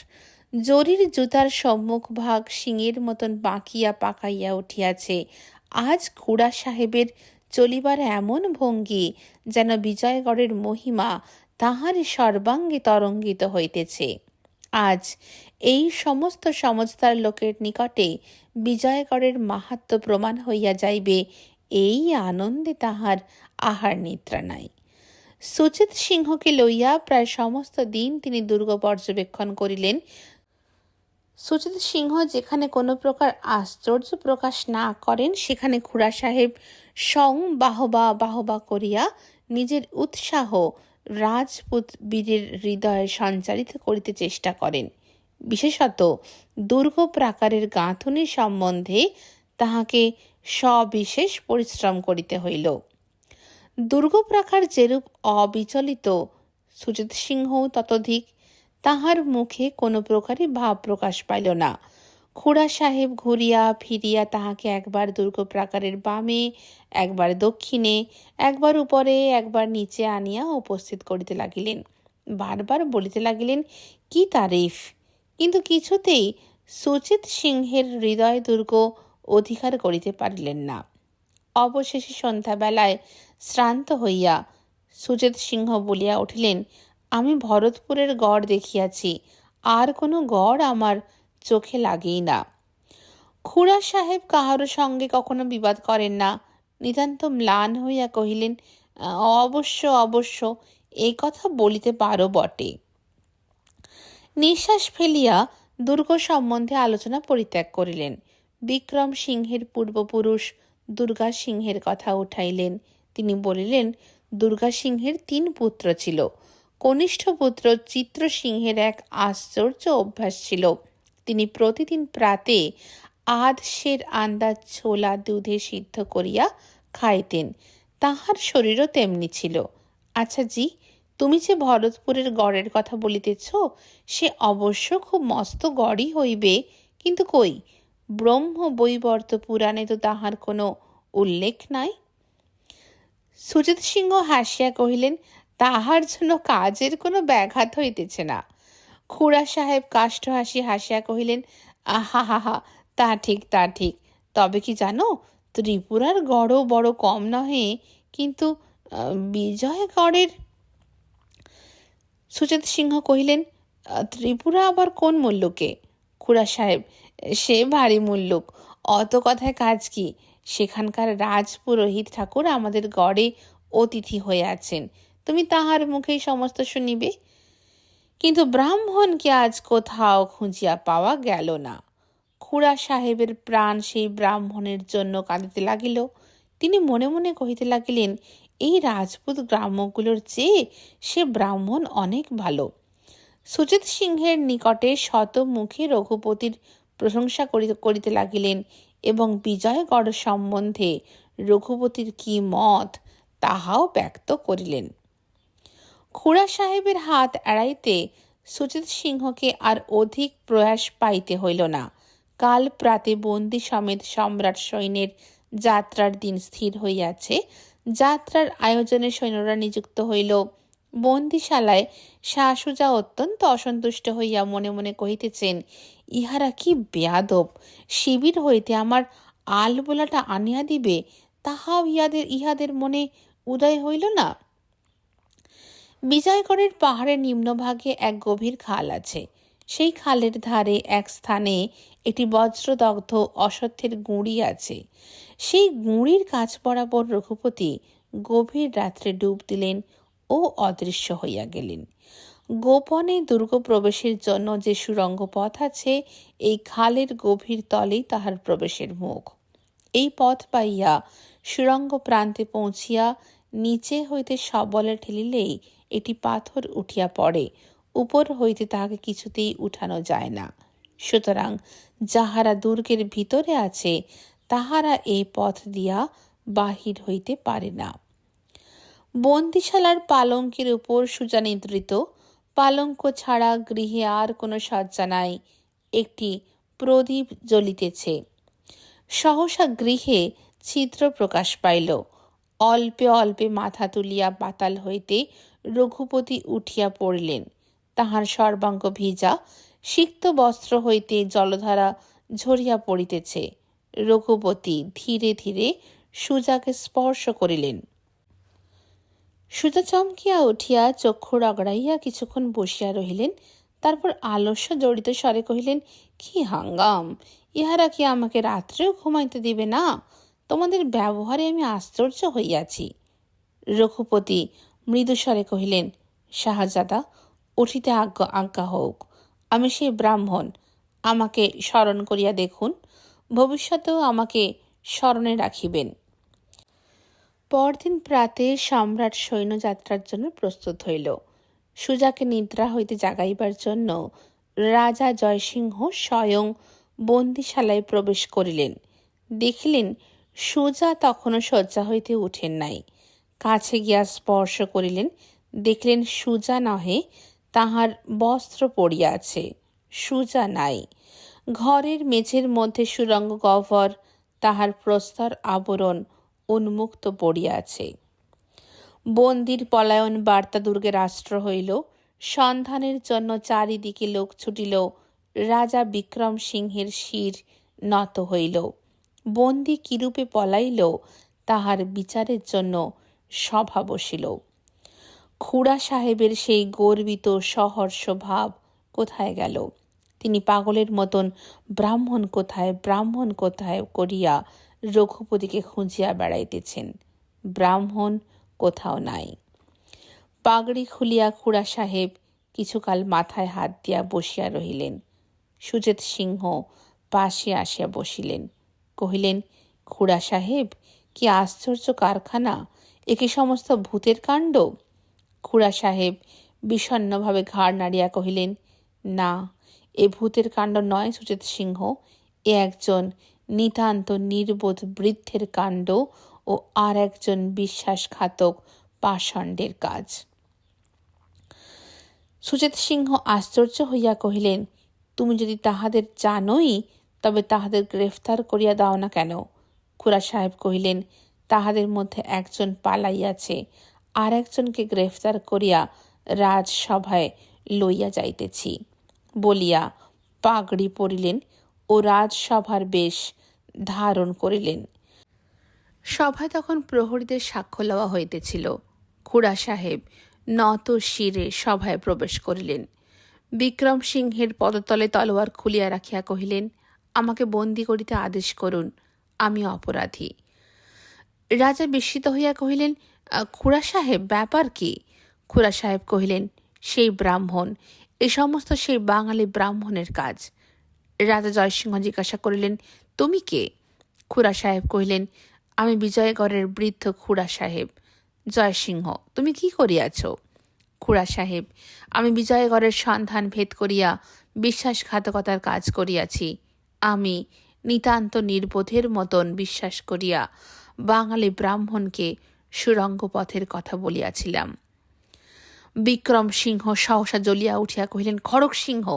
A: জরির জুতার সম্মুখ ভাগ শিঙের মতন বাঁকিয়া পাকাইয়া উঠিয়াছে। আজ খুড়া সাহেবের চলিবার এমন ভঙ্গি যেন বিজয়গড়ের মহিমা তাহার সর্বাঙ্গে তরঙ্গিত হইতেছে। আজ এই সমস্ত সমজদার লোকের নিকটে বিজয়গড়ের মাহাত্ম্য প্রমাণ হইয়া যাইবে, এই আনন্দে তাহার আহার নিদ্রা নাই। সুচিত সিংহকে লইয়া প্রায় সমস্ত দিন তিনি দুর্গ পর্যবেক্ষণ করিলেন। সুচিত সিংহ যেখানে কোনো প্রকার আশ্চর্য প্রকাশ না করেন, সেখানে খুড়া সাহেব সং বাহবা করিয়া নিজের উৎসাহ রাজপুত বীরের হৃদয়ে সঞ্চারিত করিতে চেষ্টা করেন। বিশেষত দুর্গ প্রাকারের গাঁথনি সম্বন্ধে তাহাকে সবিশেষ পরিশ্রম করিতে হইল। দুর্গ প্রাকার যেরূপ অবিচলিত, সুচিত সিংহ ততোধিক। তাহার মুখে কোনো প্রকারে ভাব প্রকাশ পাইল না। খুড়া সাহেব ঘুরিয়া ফিরিয়া তাহাকে একবার দুর্গ প্রাকারের বামে, একবার দক্ষিণে, একবার উপরে, একবার নিচে আনিয়া উপস্থিত করিতে লাগিলেন। বারবার বলিতে লাগিলেন, কি তারিফ! কিন্তু কিছুতেই সুচিত সিংহের হৃদয় দুর্গ অধিকার করিতে পারিলেন না। অবশেষে সন্ধ্যাবেলায় শ্রান্ত হইয়া সুচিত সিংহ বলিয়া উঠিলেন, আমি ভরতপুরের গড় দেখিয়াছি, আর কোনো গড় আমার চোখে লাগেই না। খুড়া সাহেব কাহারও সঙ্গে কখনো বিবাদ করেন না। নিতান্ত ম্লান হইয়া কহিলেন, অবশ্য এই কথা বলিতে পারো বটে। নিঃশ্বাস ফেলিয়া দুর্গ সম্বন্ধে আলোচনা পরিত্যাগ করিলেন। বিক্রম সিংহের পূর্বপুরুষ দুর্গা সিংহের কথা উঠাইলেন। তিনি বলিলেন, দুর্গা সিংহের 3 পুত্র ছিল। কনিষ্ঠ পুত্র চিত্র সিংহের এক আশ্চর্য অভ্যাস ছিল। তিনি প্রতিদিন প্রাতে আধশের আন্দাজ ছোলা দুধে সিদ্ধ করিয়া খাইতেন। তাহার শরীরও তেমনি ছিল। আচ্ছা জি, তুমি যে ভরতপুরের গড়ের কথা বলিতেছ, সে অবশ্য খুব মস্ত গড়ই হইবে, কিন্তু কই, ব্রহ্ম বৈবর্ত পুরাণে তো তাহার কোনো উল্লেখ নাই। সুচিত সিংহ হাসিয়া কহিলেন, তাহার জন্য কাজের কোনো ব্যাঘাত হইতেছে না। খুড়া সাহেব কাষ্ঠ হাসিয়া কহিলেন, আহা, তা ঠিক। তবে কি জানো, ত্রিপুরার গড়ও বড় কম নহে, কিন্তু বিজয়গড়ের। সুচিত সিংহ কহিলেন, ত্রিপুরা আবার কোন মুল্লুকে? খুড়া সাহেব, সে ভারী মুল্লুক, অত কথায় কাজ কি? সেখানকার রাজপুরোহিত ঠাকুর আমাদের গড়ে অতিথি হয়ে আছেন, তুমি তাহার মুখেই সমস্ত শুনিবে। কিন্তু ব্রাহ্মণকে আজ কোথাও খুঁজিয়া পাওয়া গেল না। খুড়া সাহেবের প্রাণ সেই ব্রাহ্মণের জন্য কাঁদিতে লাগিল। তিনি মনে মনে কহিতে লাগিলেন, এই রাজপুত গ্রাম্যগুলোর চেয়ে সে ব্রাহ্মণ অনেক ভালো। সুজিত সিংহের নিকটে শতমুখে রঘুপতির প্রশংসা করিতে লাগিলেন এবং বিজয়গড় সম্বন্ধে রঘুপতির কি মত তাহাও ব্যক্ত করিলেন। খুড়া সাহেবের হাত এড়াইতে সুজিত সিংহকে আর অধিক প্রয়াস পাইতে হইল না। কাল প্রাতে বন্দী সমেত সম্রাট সৈন্যের যাত্রার দিন স্থির হইয়াছে। যাত্রার আয়োজনে সৈন্যরা নিযুক্ত হইল। বন্দিশালায় শাশুজা অত্যন্ত অসন্তুষ্ট হইয়া মনে মনে কহিতেছেন, ইহারা কি বেয়াদব! শিবির হইতে আমার আলবোলাটা আনিয়া দিবে, তাহাও ইহাদের মনে উদয় হইল না। বিজয়গড়ের পাহাড়ের নিম্নভাগে এক গভীর খাল আছে। সেই খালের ধারে এক স্থানে একটি বজ্রদগ্ধ অশ্বত্থের গুঁড়ি আছে। সেই গুঁড়ির কাছ বরাবর রঘুপতি গভীর রাত্রে ডুব দিলেন ও অদৃশ্য হইয়া গেলেন। গোপনে দুর্গ প্রবেশের জন্য যে সুড়ঙ্গ পথ আছে, এই খালের গভীর তলেই তাহার প্রবেশের মুখ। এই পথ পাইয়া সুড়ঙ্গ প্রান্তে পৌঁছিয়া নিচে হইতে সবলে ঠেলিলেই একটি পাথর উঠিয়া পড়ে। উপর হইতে তাহাকে কিছুতেই উঠানো যায় না। সুতরাং যাহারা দুর্গের ভিতরে আছে তাহারা এই পথ দিয়া বাহির হইতে পারে না। বন্দিশালার পালঙ্কের উপর সুজানিদ্রিত। পালঙ্ক ছাড়া গৃহে আর কোনো সজ্জা নাই। একটি প্রদীপ জ্বলিতেছে। সহসা গৃহে ছিদ্র প্রকাশ পাইল। অল্পে অল্পে মাথা তুলিয়া পাতাল হইতে রঘুপতি উঠিয়া পড়িলেন। তাহার সর্বাঙ্গ ভিজা, সিক্ত বস্ত্র হইতে জলধারা ঝরিয়া পড়িতেছে। রঘুপতি ধীরে ধীরে সুজাকে স্পর্শ করিলেন। সুজা চমকিয়া উঠিয়া চক্ষু রগড়াইয়া কিছুক্ষণ বসিয়া রহিলেন। তারপর আলস্য জড়িত স্বরে কহিলেন, কি হাঙ্গাম! ইহারা কি আমাকে রাত্রেও ঘুমাইতে দিবে না? তোমাদের ব্যবহারে আমি আশ্চর্য হইয়াছি। রঘুপতি মৃদুস্বরে কহিলেন, শাহজাদা, উঠিতে আজ্ঞা হোক। আমি সেই ব্রাহ্মণ, আমাকে স্মরণ করিয়া দেখুন, ভবিষ্যতেও আমাকে স্মরণে রাখিবেন। পরদিন প্রাতে সম্রাট সৈন্যযাত্রার জন্য প্রস্তুত হইল। সুজাকে নিদ্রা হইতে জাগাইবার জন্য রাজা জয়সিংহ স্বয়ং বন্দিশালায় প্রবেশ করিলেন। দেখিলেন সুজা তখনও শয্যা হইতে উঠেন নাই। কাছে গিয়া স্পর্শ করিলেন। দেখলেন সুজা নহে, তাহার বস্ত্র পড়িয়া আছে, সুজা নাই। ঘরের মেঝের মধ্যে সুরঙ্গ গহ্বর, তাহার প্রস্তর আবরণ উন্মুক্ত পড়িয়া আছে। বন্দির পলায়ন বার্তা দুর্গে রাষ্ট্র হইল। সন্ধানের জন্য চারিদিকে লোক ছুটিল। রাজা বিক্রম সিংহের শির নত হইল। বন্দি কিরূপে পলাইল তাহার বিচারের জন্য সভা বসিল। খুড়া সাহেবের সেই গর্বিত সহর্ষ ভাব কোথায় গেল? তিনি পাগলের মতন ব্রাহ্মণ কোথায়, ব্রাহ্মণ কোথায় করিয়া রঘুপতিকে খুঁজিয়া বেড়াইতেছেন। ব্রাহ্মণ কোথাও নাই। পাগড়ি খুলিয়া খুড়া সাহেব কিছুকাল মাথায় হাত দিয়া বসিয়া রহিলেন। সুজিত সিংহ পাশে আসিয়া বসিলেন। কহিলেন, খুড়া সাহেব, কি আশ্চর্য কারখানা! এ কি সমস্ত ভূতের কাণ্ড? খুড়া সাহেব বিষণ্ণভাবে ঘাড় নাড়িয়া কহিলেন, না, এ ভূতের কাণ্ড নয় সুজিত সিংহ, এ একজন নিতান্ত নির্বোধ বৃদ্ধের কাণ্ড ও আর একজন বিশ্বাসঘাতক পাষণ্ডের কাজ। সুজিত সিংহ আশ্চর্য হইয়া কহিলেন, তুমি যদি তাহাদের জানোই তবে তাহাদের গ্রেফতার করিয়া দাও না কেন? খুড়া সাহেব কহিলেন, তাহাদের মধ্যে একজন পালাইয়াছে, আর একজনকে গ্রেফতার করিয়া রাজসভায় লইয়া যাইতেছি বলিয়া পাগড়ি পরিলেন ও রাজসভার বেশ ধারণ করিলেন। সভায় তখন প্রহরীদের সাক্ষ্য লওয়া হইতেছিল। খুড়া সাহেব নত শিরে সভায় প্রবেশ করিলেন। বিক্রম সিংহের পদতলে তলোয়ার খুলিয়া রাখিয়া কহিলেন, আমাকে বন্দি করিতে আদেশ করুন, আমি অপরাধী। রাজা বিস্মিত হইয়া কহিলেন, খুড়া সাহেব, ব্যাপার কি? খুড়া সাহেব কহিলেন, সেই ব্রাহ্মণ, এ সমস্ত সেই বাঙালি ব্রাহ্মণের কাজ। রাজা জয়সিংহ জিজ্ঞাসা করিলেন, তুমি কে? খুড়া সাহেব কহিলেন, আমি বিজয়গড়ের বৃদ্ধ খুড়া সাহেব। জয়সিংহ, তুমি কি করিয়াছ? খুড়া সাহেব, আমি বিজয়গড়ের সন্ধান ভেদ করিয়া বিশ্বাসঘাতকতার কাজ করিয়াছি। আমি নিতান্ত নির্বোধের মতন বিশ্বাস করিয়া বাঙালি ব্রাহ্মণকে সুরঙ্গ পথের কথা বলিয়াছিলাম। বিক্রম সিংহ সহসা জ্বলিয়া উঠিয়া কহিলেন, খড়গ সিংহ!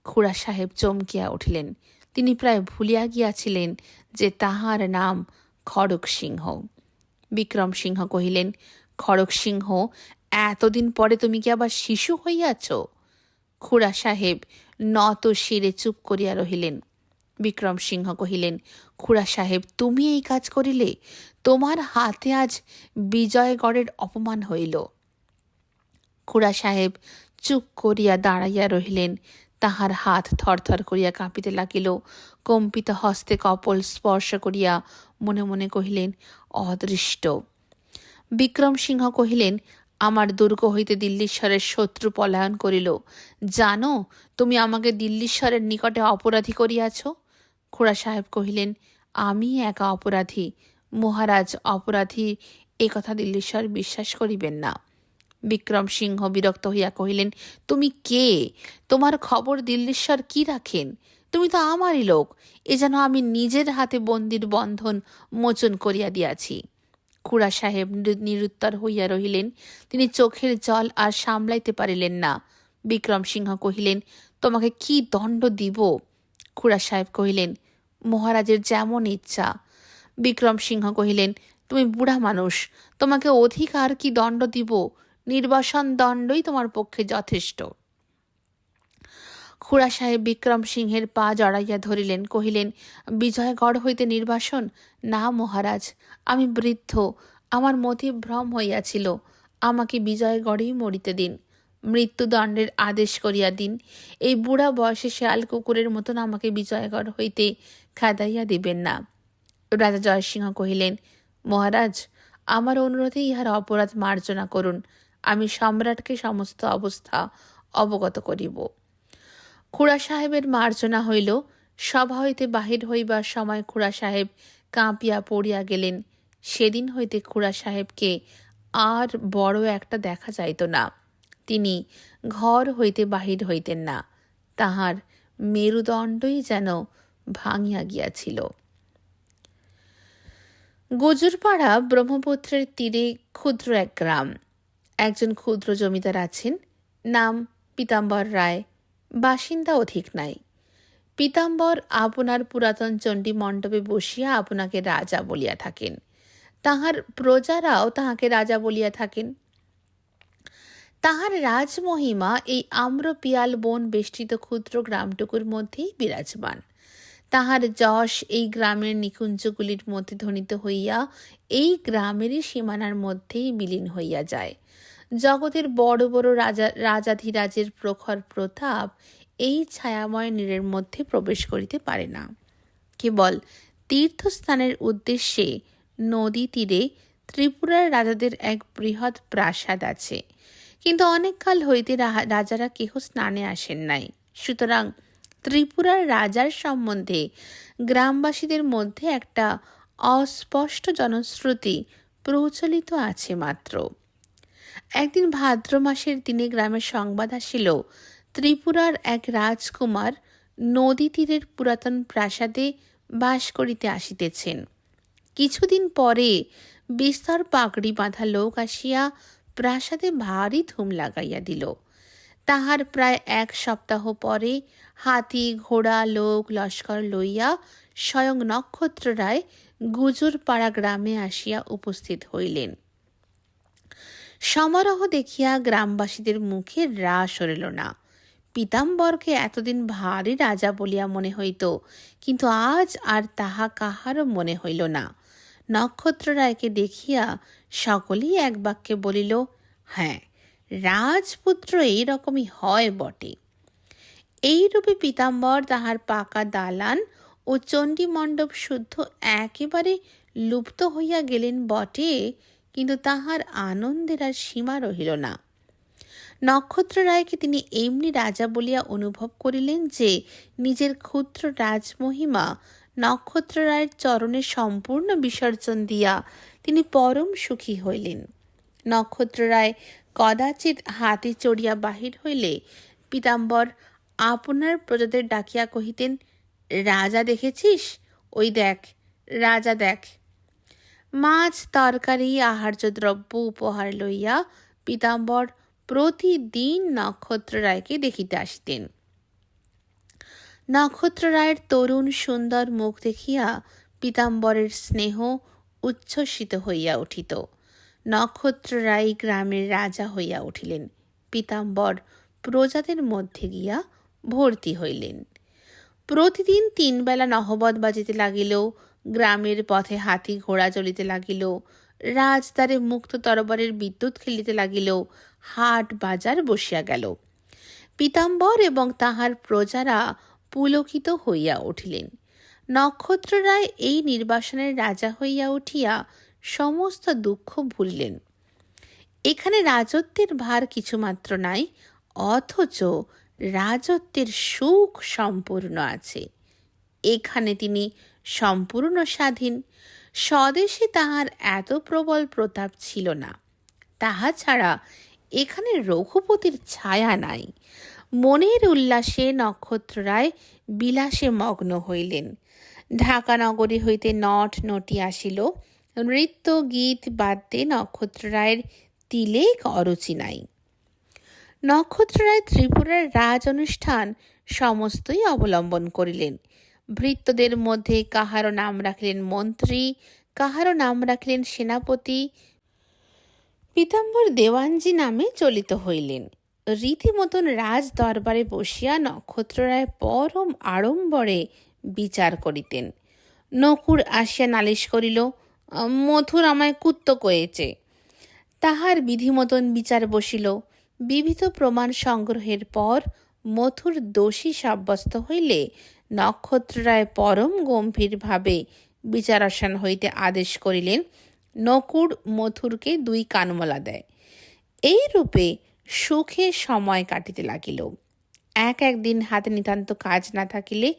A: খুড়া সাহেব চমকিয়া উঠিলেন। তিনি প্রায় ভুলিয়া গিয়াছিলেন যে তাহার নাম খড়গ সিংহ। বিক্রম সিংহ কহিলেন, খড়গ সিংহ, এতদিন পরে তুমি কি আবার শিশু হইয়াছ? খুড়া সাহেব নত শিরে চুপ করিয়া রহিলেন। বিক্রম সিংহ কহিলেন, খুড়া সাহেব, তুমি এই কাজ করিলে? তোমার হাতে আজ বিজয়গড়ের অপমান হইল। খুড়া সাহেব চুপ করিয়া দাঁড়াইয়া রহিলেন। তাহার হাত থরথর করিয়া কাঁপিতে লাগিল। কম্পিত হস্তে কপল স্পর্শ করিয়া মনে মনে কহিলেন, অদৃষ্ট। বিক্রম সিংহ কহিলেন, আমার দুর্গ হইতে দিল্লীশ্বরের শত্রু পলায়ন করিল। জানো, তুমি আমাকে দিল্লীশ্বরের নিকটে অপরাধী করিয়াছ। খুড়া সাহেব কহিলেন, আমি একা অপরাধী? মহারাজ অপরাধী এ কথা দিল্লীশ্বর বিশ্বাস করিবেন না। বিক্রম সিংহ বিরক্ত হইয়া কহিলেন, তুমি কে? তোমার খবর দিল্লীশ্বর কি রাখেন? তুমি তো আমারই লোক। এ যেন আমি নিজের হাতে বন্দির বন্ধন মোচন করিয়া দিয়াছি। খুড়া সাহেব নিরুত্তর হইয়া রহিলেন। তিনি চোখের জল আর সামলাইতে পারিলেন না। বিক্রম সিংহ কহিলেন, তোমাকে কি দণ্ড দিব? খুড়া সাহেব কহিলেন, মহারাজের যেমন ইচ্ছা। বিক্রম সিংহ কহিলেন, তুমি বুড়া মানুষ, তোমাকে অধিক আর কি দণ্ড দিব? নির্বাসন দণ্ডই তোমার পক্ষে যথেষ্ট। খুড়া সাহেব বিক্রম সিংহের পা জড়াইয়া ধরিলেন, কহিলেন, বিজয়গড় হইতে নির্বাসন? না মহারাজ, আমি বৃদ্ধ, আমার মতি ভ্রম হইয়াছিল। আমাকে বিজয়গড়েই মরিতে দিন, মৃত্যুদণ্ডের আদেশ করিয়া দিন। এই বুড়া বয়সে শেয়াল কুকুরের মতন আমাকে বিজয়গড় হইতে খেদাইয়া দিবেন না। রাজা জয়সিংহ কহিলেন, মহারাজ, আমার অনুরোধে ইহার অপরাধ মার্জনা করুন। আমি সম্রাটকে সমস্ত অবস্থা অবগত করিব। খুড়া সাহেবের মার্জনা হইল। সভা হইতে বাহির হইবার সময় খুড়া সাহেব কাঁপিয়া পড়িয়া গেলেন। সেদিন হইতে খুড়া সাহেবকে আর বড় একটা দেখা যাইত না। তিনি ঘর হইতে বাহির হইতেন না। তাহার মেরুদণ্ডই যেন ভাঙিয়া গিয়াছিল। গুজুরপাড়া ব্রহ্মপুত্রের তীরে ক্ষুদ্র এক গ্রাম। একজন ক্ষুদ্র জমিদার আছেন, নাম পীতাম্বর রায়। বাসিন্দা অধিক নাই। পীতাম্বর আপনার পুরাতন চণ্ডী মণ্ডপে বসিয়া আপনাকে রাজা বলিয়া থাকেন। তাহার প্রজারাও তাহাকে রাজা বলিয়া থাকেন। তাহার রাজমহিমা এই আম্রপিয়াল বন বেষ্টিত ক্ষুদ্র গ্রামটুকুর মধ্যেই বিরাজমান। তাহার যশ এই গ্রামের নিকুঞ্জগুলির মধ্যে ধ্বনিত হইয়া এই গ্রামেরই সীমানার মধ্যেই বিলীন হইয়া যায়। জগতের বড় বড় রাজাধিরাজের প্রখর প্রতাপ এই ছায়াময় নীড়ের মধ্যে প্রবেশ করিতে পারে না। কেবল তীর্থস্থানের উদ্দেশ্যে নদী তীরে ত্রিপুরার রাজাদের এক বৃহৎ প্রাসাদ আছে, কিন্তু অনেককাল হইতে রাজারা কেহ স্নানে আসেন নাই। সুতরাং ত্রিপুরার রাজার সম্বন্ধে গ্রামবাসীদের মধ্যে একটা অস্পষ্ট জনশ্রুতি প্রচলিত আছে মাত্র। একদিন ভাদ্র মাসের দিনে গ্রামের সংবাদ আসিল, ত্রিপুরার এক রাজকুমার নদী তীরের পুরাতন প্রাসাদে বাস করিতে আসিতেছেন। কিছুদিন পরে বিস্তর পাগড়ি বাঁধা লোক আসিয়া প্রাসাদে ভারী ধুম লাগাইয়া দিল। তাহার প্রায় এক সপ্তাহ পরে হাতি ঘোড়া লোক লস্কর লইয়া স্বয়ং নক্ষত্ররায় গুজুরপাড়া গ্রামে আসিয়া উপস্থিত হইলেন। সমারোহ দেখিয়া গ্রামবাসীদের মুখে রাস সরিল না। পীতাম্বরকে এতদিন ভারী রাজা বলিয়া মনে হইত, কিন্তু আজ আর তাহা কাহারও মনে হইল না। নক্ষত্ররায়কে দেখিয়া সকলেই এক বাক্যে বলিল, হ্যাঁ, রাজপুত্র এইরকমই হয় বটে। এইরূপে পীতাম্বর তাহার পাকা দালান ও চণ্ডীমণ্ডপ শুদ্ধ একেবারে লুপ্ত হইয়া গেলেন বটে, কিন্তু তাহার আনন্দের আর সীমা রহিল না। নক্ষত্ররায়কে তিনি এমনি রাজা বলিয়া অনুভব করিলেন যে নিজের ক্ষুদ্র রাজমহিমা নক্ষত্ররায়ের চরণে সম্পূর্ণ বিসর্জন দিয়া তিনি পরম সুখী হইলেন। নক্ষত্ররায় কদাচিৎ হাতি চড়িয়া বাহির হইলে পীতাম্বর আপনার প্রজাদের ডাকিয়া কহিতেন, রাজা দেখেছিস, ওই দেখ, রাজা দেখ। মাছ তরকারি আহার্য দ্রব্য উপহার লইয়া পীতাম্বর প্রতিদিন নক্ষত্ররায়কে দেখিতে আসতেন। নক্ষত্ররায়ের তরুণ সুন্দর মুখ দেখিয়া পীতাম্বরের স্নেহ উচ্ছ্বসিত হইয়া উঠিত। নক্ষত্ররায় গ্রামের রাজা হইয়া উঠিলেন। পীতাম্বর প্রজাদের মধ্যে গিয়া ভর্তি হইলেন। প্রতিদিন 3 বেলা নহবত বাজিতে লাগিল, গ্রামের পথে হাতি ঘোড়া চলিতে লাগিল, রাজদ্বারে মুক্ত তরবারের বিদ্যুৎ খেলিতে লাগিল, হাট বাজার বসিয়া গেল। পীতাম্বর এবং তাহার প্রজারা পুলকিত হইয়া উঠিলেন। নক্ষত্ররায় এই নির্বাসনের রাজা হইয়া উঠিয়া সমস্ত দুঃখ ভুলিলেন। এখানে রাজত্বের ভার কিছুমাত্র নাই, অথচ রাজত্বের সুখ সম্পূর্ণ আছে। এখানে তিনি সম্পূর্ণ স্বাধীন। স্বদেশে তাহার এত প্রবল প্রতাপ ছিল না। তাহা ছাড়া এখানে রঘুপতির ছায়া নাই। মনের উল্লাসে নক্ষত্ররায় বিলাসে মগ্ন হইলেন। ঢাকা নগরী হইতে নট নটি আসিল। নৃত্য গীত বাদ্যে নক্ষত্ররায়ের তিলেক অরুচি নাই। নক্ষত্ররায় ত্রিপুরার রাজ অনুষ্ঠান সমস্তই অবলম্বন করিলেন। ভৃত্যদের মধ্যে কাহারও নাম রাখিলেন মন্ত্রী, কাহারও নাম রাখিলেন সেনাপতি। পীতাম্বর দেওয়ানজি নামে চলিত হইলেন। রীতিমতন রাজ দরবারে বসিয়া নক্ষত্ররায় পরম আড়ম্বরে বিচার করিতেন। নকুর আসিয়া নালিশ করিল, মথুর আমায় কুত্ত কয়েছে। তাহার বিধিমতন বিচার বসিল। বিবিধ প্রমাণ সংগ্রহের পর মথুর দোষী সাব্যস্ত হইলে নক্ষত্ররায় পরম গম্ভীরভাবে বিচারাসন হইতে আদেশ করিলেন, নকুর মথুরকে 2 কানমলা দেয়। এই রূপে সুখে সময় কাটিতে লাগিল। একদিন হাতে নিতান্ত কাজ না থাকিলে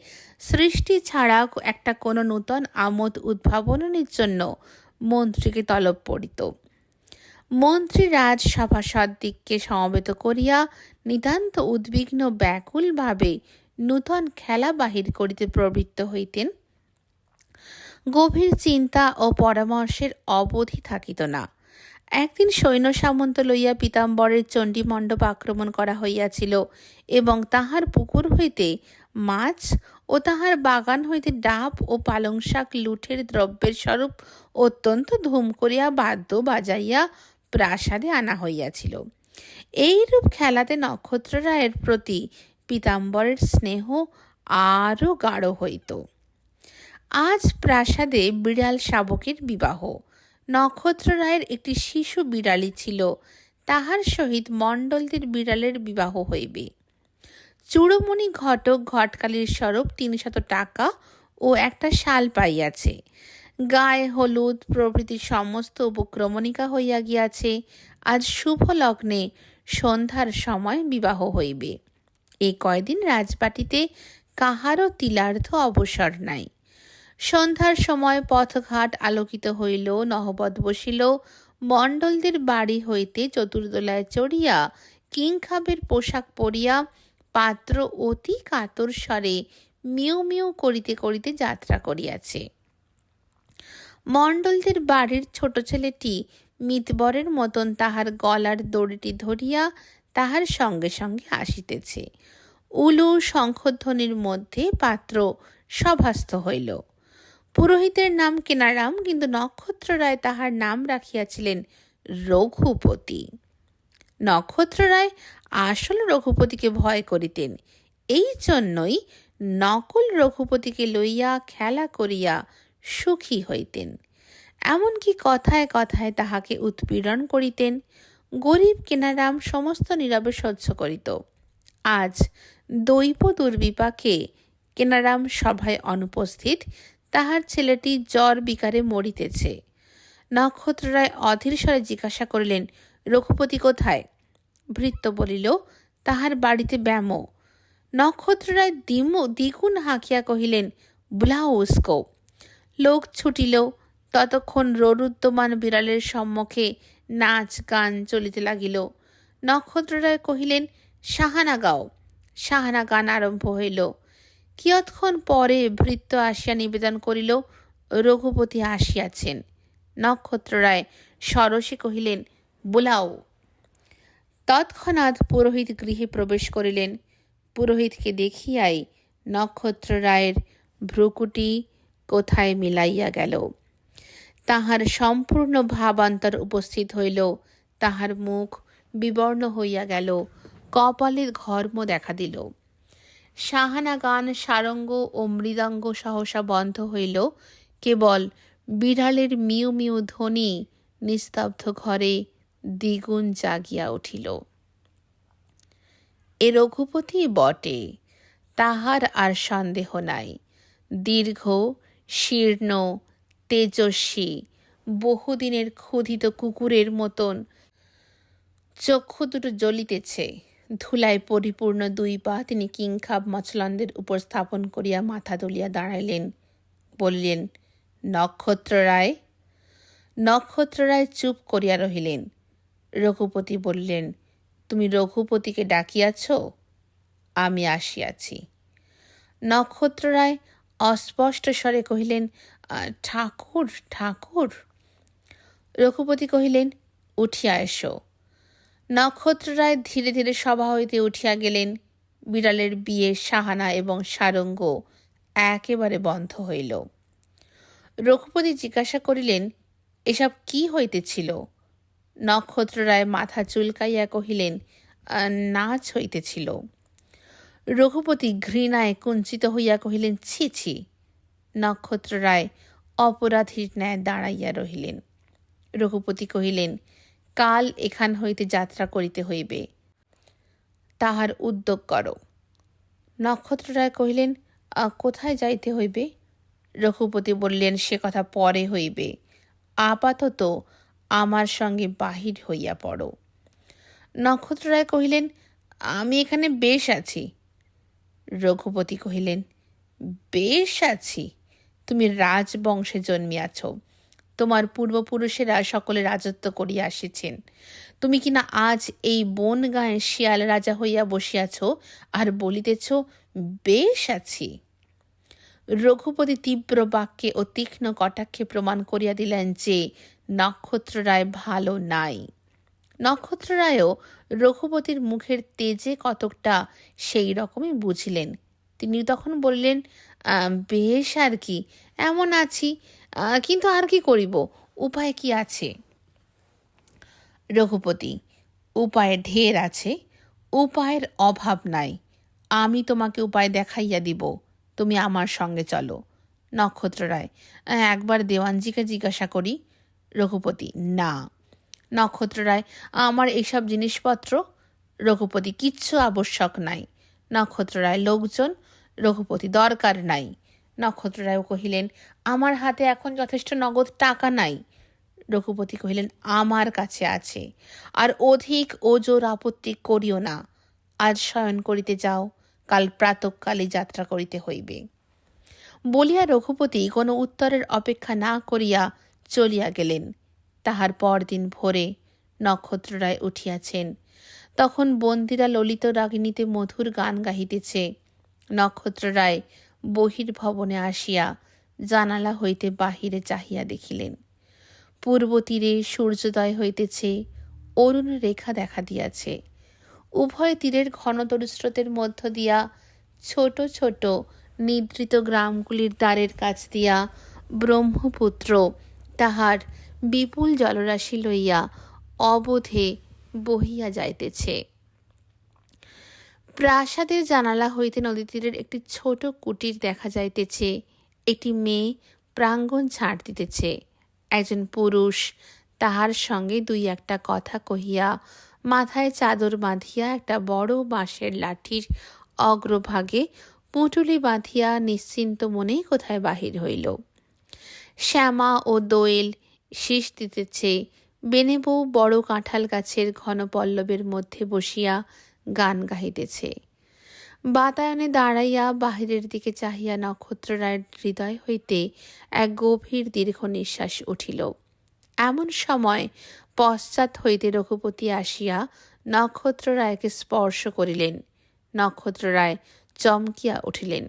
A: সৃষ্টি ছাড়া একটা কোনো নূতন আমোদ উদ্ভাবনের জন্য মন্ত্রীকে তলব পড়িত। মন্ত্রী রাজসভাসদ্দিককে সমবেত করিয়া নিতান্ত উদ্বিগ্ন ব্যাকুলভাবে নূতন খেলা বাহির করিতে প্রবৃত্ত হইতেন। গভীর চিন্তা ও পরামর্শের অবধি থাকিত না। একদিন সৈন্য সামন্ত লইয়া পীতাম্বরের চণ্ডীমণ্ডপ আক্রমণ করা হইয়াছিল এবং তাহার পুকুর হইতে মাছ ও তাহার বাগান হইতে ডাব ও পালং শাক লুঠের দ্রব্যের স্বরূপ অত্যন্ত ধুম করিয়া বাদ্য বাজাইয়া প্রাসাদে আনা হইয়াছিল। এইরূপ খেলাতে নক্ষত্ররায়ের প্রতি পীতাম্বরের স্নেহ আরও গাঢ় হইত। আজ প্রাসাদে বিড়াল শাবকের বিবাহ। নক্ষত্ররায়ের একটি শিশু বিড়ালি ছিল, তাহার সহিত মণ্ডলদের বিড়ালের বিবাহ হইবে। চূড়মণি ঘটক ঘটকালির স্বরূপ 300 টাকা ও একটা শাল পাইয়াছে। গায়ে হলুদ প্রভৃতি সমস্ত উপক্রমণিকা হইয়া গিয়াছে। আজ শুভ লগ্নে সন্ধ্যার সময় বিবাহ হইবে। এই কয়দিন রাজবাটিতে কাহারও তিলার্ধ অবসর নাই। সন্ধ্যার সময় পথঘাট আলোকিত হইল, নহবত বসিল। মণ্ডলদের বাড়ি হইতে চতুর্দোলায় চড়িয়া কিংখাবের পোশাক পরিয়া পাত্র অতি কাতর স্বরে মিউ মিউ করিতে করিতে যাত্রা করিয়াছে। মণ্ডলদের বাড়ির ছোট ছেলেটি মিতবরের মতন তাহার গলার দড়িটি ধরিয়া তাহার সঙ্গে সঙ্গে আসিতেছে। উলু শঙ্খধ্বনির মধ্যে পাত্র সভাস্থ হইল। পুরোহিতের নাম কেনারাম, কিন্তু নক্ষত্ররায় তাহার নাম রাখিয়াছিলেন রঘুপতি। নক্ষত্ররায় আসল রঘুপতিকে ভয় করিতেন। এই জন্যই নকল রঘুপতিকে লইয়া খেলা করিয়া সুখী হইতেন। এমনকি কথায় কথায় তাহাকে উৎপীড়ন করিতেন। গরিব কেনারাম সমস্ত নীরবে সহ্য করিত। আজ দৈব দুর্বিপাকে কেনারাম সভায় অনুপস্থিত, তাহার ছেলেটি জ্বর বিকারে মরিতেছে। নক্ষত্ররায় অধীর স্বরে জিজ্ঞাসা করিলেন, রঘুপতি কোথায়? ভৃত্য বলিল, তাহার বাড়িতে ব্যাম। নক্ষত্ররায় দ্বিগুণ হাঁকিয়া কহিলেন, বুলাও উস্কো। লোক ছুটিল। ততক্ষণ রোরুদ্যমান বিড়ালের সম্মুখে নাচ গান চলিতে লাগিল। নক্ষত্ররায় কহিলেন, সাহানা গাও। সাহানা গান আরম্ভ হইল। কিয়ৎক্ষণ পরে ভৃত্য আসিয়া নিবেদন করিল, রঘুপতি আসিয়াছেন। নক্ষত্ররায় সরসে কহিলেন, বুলাও। তৎক্ষণাৎ পুরোহিত গৃহে প্রবেশ করিলেন। পুরোহিতকে দেখিয়াই নক্ষত্ররায়ের ভ্রুকুটি কোথায় মিলাইয়া গেল। তাহার সম্পূর্ণ ভাবান্তর উপস্থিত হইল। তাহার মুখ বিবর্ণ হইয়া গেল, কপালে ঘর্ম দেখা দিল। সাহানা গান, সারঙ্গ ও মৃদঙ্গ সহসা বন্ধ হইল। কেবল বিড়ালের মিউ মিউ ধ্বনি নিস্তব্ধ ঘরে দ্বিগুণ জাগিয়া উঠিল। এ রঘুপতি বটে, তাহার আর সন্দেহ নাই। দীর্ঘ, শীর্ণ, তেজস্বী, বহুদিনের ক্ষুধিত কুকুরের মতন চক্ষু দুটো জ্বলিতেছে। ধুলায় পরিপূর্ণ দুই পা তিনি কিংখাব মচলন্দের উপর স্থাপন করিয়া মাথা তুলিয়া দাঁড়াইলেন। বলিলেন, নক্ষত্ররায়। নক্ষত্ররায় চুপ করিয়া রহিলেন। রঘুপতি বললেন, তুমি রঘুপতিকে ডাকিয়াছ? আমি আসিয়াছি। নক্ষত্ররায় অস্পষ্ট স্বরে কহিলেন, ঠাকুর ঠাকুর। রঘুপতি কহিলেন, উঠিয়া এসো। নক্ষত্ররায় ধীরে ধীরে সভা হইতে উঠিয়া গেলেন। বিড়ালের বিয়ে, সাহানা এবং সারঙ্গ একেবারে বন্ধ হইল। রঘুপতি জিজ্ঞাসা করিলেন, এসব কি হইতেছিল? নক্ষত্ররায় মাথা চুলকাইয়া কহিলেন, নাচ হইতেছিল। রঘুপতি ঘৃণায় কুঞ্চিত হইয়া কহিলেন, ছি ছি। নক্ষত্ররায় অপরাধীর ন্যায় দাঁড়াইয়া রহিলেন। রঘুপতি কহিলেন, কাল এখান হইতে যাত্রা করিতে হইবে, তাহার উদ্যোগ করো। নক্ষত্ররায় কহিলেন, কোথায় যাইতে হইবে? রঘুপতি বললেন, সে কথা পরে হইবে, আপাতত আমার সঙ্গে বাহির হইয়া পড়ো। নক্ষত্ররায় কহিলেন, আমি এখানে বেশ আছি। রঘুপতি কহিলেন, বেশ আছি? তুমি রাজবংশে জন্মিয়াছ, তোমার পূর্বপুরুষেরা সকলে রাজত্ব করিয়া আসিছেন। তুমি কিনা আজ এই বন গায়ে শিয়াল রাজা হইয়া বসিয়াছ আর বলিতেছ বেশ আছি। রঘুপতি তীব্র বাক্যে ও তীক্ষ্ণ কটাক্ষে প্রমাণ করিয়া দিলেন যে নক্ষত্ররায় ভালো নাই। নক্ষত্ররায়ও রঘুপতির মুখের তেজে কতকটা সেই রকমই বুঝিলেন। তিনি তখন বললেন, বেশ আর কি, এমন আছি, কিন্তু আর কি করিব, উপায় কি আছে? রঘুপতি, উপায় ঢের আছে, উপায়ের অভাব নাই। আমি তোমাকে উপায় দেখাইয়া দিব, তুমি আমার সঙ্গে চলো। নক্ষত্ররায়, একবার দেওয়ানজিকে জিজ্ঞাসা করি। রঘুপতি, না। নক্ষত্ররায়, আমার এইসব জিনিসপত্র? রঘুপতি, কিচ্ছু আবশ্যক নাই। নক্ষত্ররায়, লোকজন? রঘুপতি, দরকার নাই। নক্ষত্ররায় কহিলেন, আমার হাতে এখন যথেষ্ট নগদ টাকা নাই। রঘুপতি কহিলেন, আমার কাছে আছে, আর অধিক ওজোর আপত্তি করিও না। আজ শয়ন করিতে যাও, কাল প্রাতঃকালে যাত্রা করিতে হইবে। বলিয়া রঘুপতি কোনো উত্তরের অপেক্ষা না করিয়া চলিয়া গেলেন। তাহার পরদিন ভোরে নক্ষত্ররায় উঠিয়াছেন। তখন বন্দীরা ললিত রাগিণীতে মধুর গান গাহিতেছে। নক্ষত্ররায় বহির্ভবনে আসিয়া জানালা হইতে বাহিরে চাহিয়া দেখিলেন, পূর্ব তীরে সূর্যোদয় হইতেছে, অরুণ রেখা দেখা দিয়াছে। উভয় তীরের ঘনতর স্রোতের মধ্য দিয়া ছোট ছোট নিদ্রিত গ্রামগুলির দ্বারের কাছ দিয়া ব্রহ্মপুত্র তাহার বিপুল জলরাশি লইয়া অবোধে বহিয়া যাইতেছে। প্রাসাদের জানালা হইতে নদী তীরের একটি ছোট কুটির দেখা যাইতেছে। একটি মেয়ে প্রাঙ্গণ ঝাড় দিতেছে। একজন পুরুষ তাহার সঙ্গে দুই একটা কথা কহিয়া মাথায় চাদর বাঁধিয়া একটা বড় বাঁশের লাঠির অগ্রভাগে পুঁটুলি বাঁধিয়া নিশ্চিন্ত মনেই কোথায় বাহির হইল। শ্যামা ও দোয়েল শীষ দিতেছে, বেনেবউ বড় কাঁঠাল গাছের ঘন পল্লবের মধ্যে বসিয়া গান গাহিতেছে। বাতায়নে দাঁড়াইয়া বাহিরের দিকে চাহিয়া নক্ষত্ররায়ের হৃদয় হইতে এক গভীর দীর্ঘ নিঃশ্বাস উঠিল। এমন সময় পশ্চাৎ হইতে রঘুপতি আসিয়া নক্ষত্ররায়কে স্পর্শ করিলেন। নক্ষত্ররায় চমকিয়া উঠিলেন।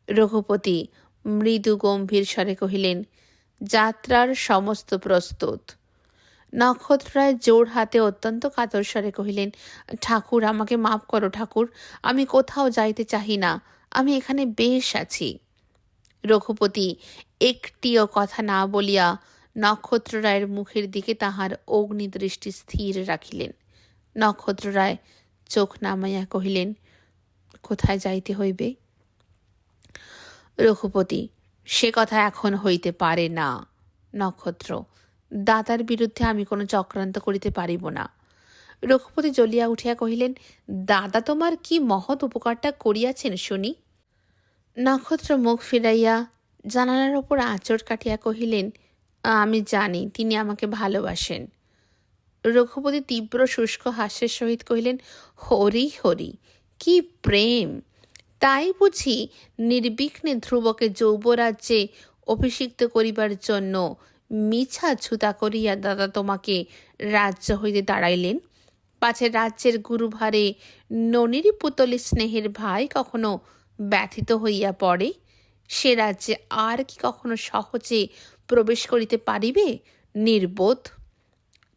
A: রঘুপতি মৃদু গম্ভীর স্বরে কহিলেন, যাত্রার সমস্ত প্রস্তুত। নক্ষত্ররায় জোর হাতে অত্যন্ত কাতর স্বরে কহিলেন, ঠাকুর, আমাকে মাফ করো ঠাকুর, আমি কোথাও যাইতে চাহি না, আমি এখানে বেশ আছি। রঘুপতি একটিও কথা না বলিয়া নক্ষত্ররায়ের মুখের দিকে তাহার অগ্নিদৃষ্টি স্থির রাখিলেন। নক্ষত্ররায় চোখ নামাইয়া কহিলেন, কোথায় যাইতে হইবে? রঘুপতি, সে কথা এখন হইতে পারে না। নক্ষত্র, দাদার বিরুদ্ধে আমি কোনো চক্রান্ত করিতে পারিব না। রঘুপতি জ্বলিয়া উঠিয়া কহিলেন, দাদা তোমার কি মহৎ উপকারটা করিয়াছেন শুনি। নক্ষত্র মুখ ফিরাইয়া জানালার ওপর আঁচড় কাটিয়া কহিলেন, আমি জানি তিনি আমাকে ভালোবাসেন। রঘুপতি তীব্র শুষ্ক হাস্যের সহিত কহিলেন, হরি হরি, কি প্রেম! তাই বুঝি নির্বিঘ্নে ধ্রুবকে যৌবরাজ্যে অভিষিক্ত করিবার জন্য মিছা ছুতা করিয়া দাদা তোমাকে রাজ্য হইতে দাঁড়াইলেন, পাছে রাজ্যের গুরুভারে ননির পুতলি স্নেহের ভাই কখনো ব্যথিত হইয়া পড়ে, সে রাজ্যে আর কি কখনো সহজে প্রবেশ করিতে পারিবে? নির্বোধ!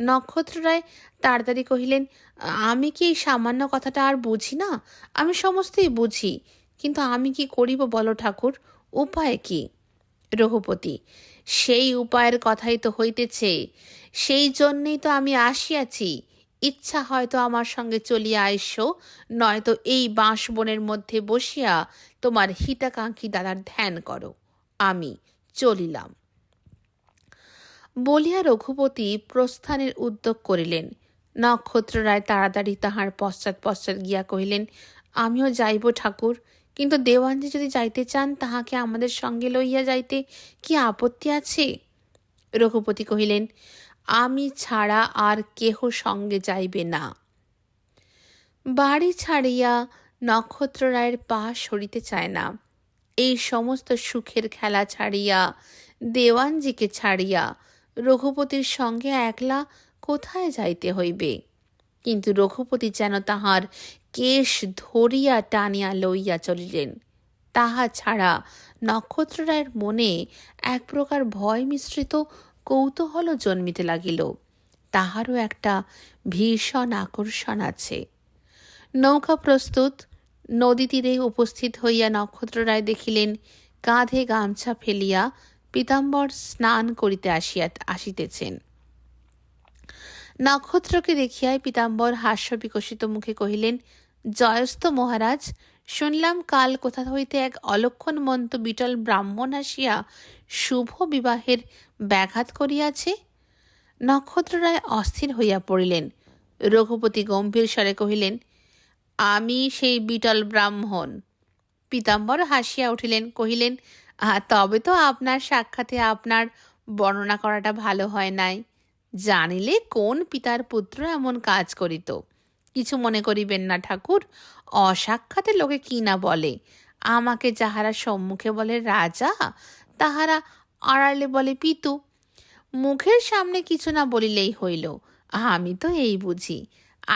A: নক্ষত্ররায় তাড়াতাড়ি কহিলেন, আমি কি এই সামান্য কথাটা আর বুঝি না? আমি সমস্তই বুঝি, কিন্তু আমি কি করিব বলো ঠাকুর, উপায় কি? রঘুপতি, সেই উপায়ের কথাই তো হইতেছে, সেই জন্যেই তো আমি আসিয়াছি। ইচ্ছা হয়তো আমার সঙ্গে চলিয়া আইসো, নয়তো এই বাঁশবনের মধ্যে বসিয়া তোমার হিতাকাঙ্ক্ষী দাদার ধ্যান করো। আমি চলিলাম। বলিয়া রঘুপতি প্রস্থানের উদ্যোগ করিলেন। নক্ষত্ররায় তাড়াতাড়ি তাহার পশ্চাৎ পশ্চাৎ গিয়া কহিলেন, আমিও যাইব ঠাকুর, কিন্তু দেওয়ানজি যদি যাইতে চান তাহাকে আমাদের সঙ্গে লইয়া যাইতে কি আপত্তি আছে? রঘুপতি কহিলেন, আমি ছাড়া আর কেহ সঙ্গে যাইবে না। বাড়ি ছাড়িয়া নক্ষত্ররায়ের পা সরিতে চায় না। এই সমস্ত সুখের খেলা ছাড়িয়া, দেওয়ানজিকে ছাড়িয়া রঘুপতির সঙ্গে একলা কোথায় যাইতে হইবে? কিন্তু রঘুপতি যেন তাহার কেশ ধরিয়া টানিয়া লইয়া চলিলেন। তাহা ছাড়া নক্ষত্ররায়ের মনে এক প্রকার ভয় মিশ্রিত কৌতূহল জন্মিতে লাগিল। তাহারও একটা ভীষণ আকর্ষণ আছে। নৌকা প্রস্তুত। নদী তীরে উপস্থিত হইয়া নক্ষত্ররায় দেখিলেন কাঁধে গামছা ফেলিয়া পীতাম্বর স্নান করিতে আসিতেছেন। নক্ষত্রকে দেখিয়াই পীতাম্বর হাস্য বিকশিত মুখে কহিলেন, জয়স্ত মহারাজ, শুনলাম কাল কোথা হইতে এক অলক্ষণমন্ত বিটল ব্রাহ্মণ আসিয়া শুভ বিবাহের ব্যাঘাত করিয়াছে। নক্ষত্ররায় অস্থির হইয়া পড়িলেন। রঘুপতি গম্ভীর স্বরে কহিলেন, আমি সেই বিটল ব্রাহ্মণ। পীতাম্বর হাসিয়া উঠিলেন, কহিলেন, তবে তো আপনার সাক্ষাতে আপনার বর্ণনা করাটা ভালো হয় নাই। জানিলে কোন পিতার পুত্র এমন কাজ করিত। কিছু মনে করিবেন না ঠাকুর, অসাক্ষাতে লোকে কি না বলে। আমাকে যাহারা সম্মুখে বলে রাজা, তাহারা আড়ালে বলে পিতু। মুখের সামনে কিছু না বলিলেই হইল। আমি তো এই বুঝি।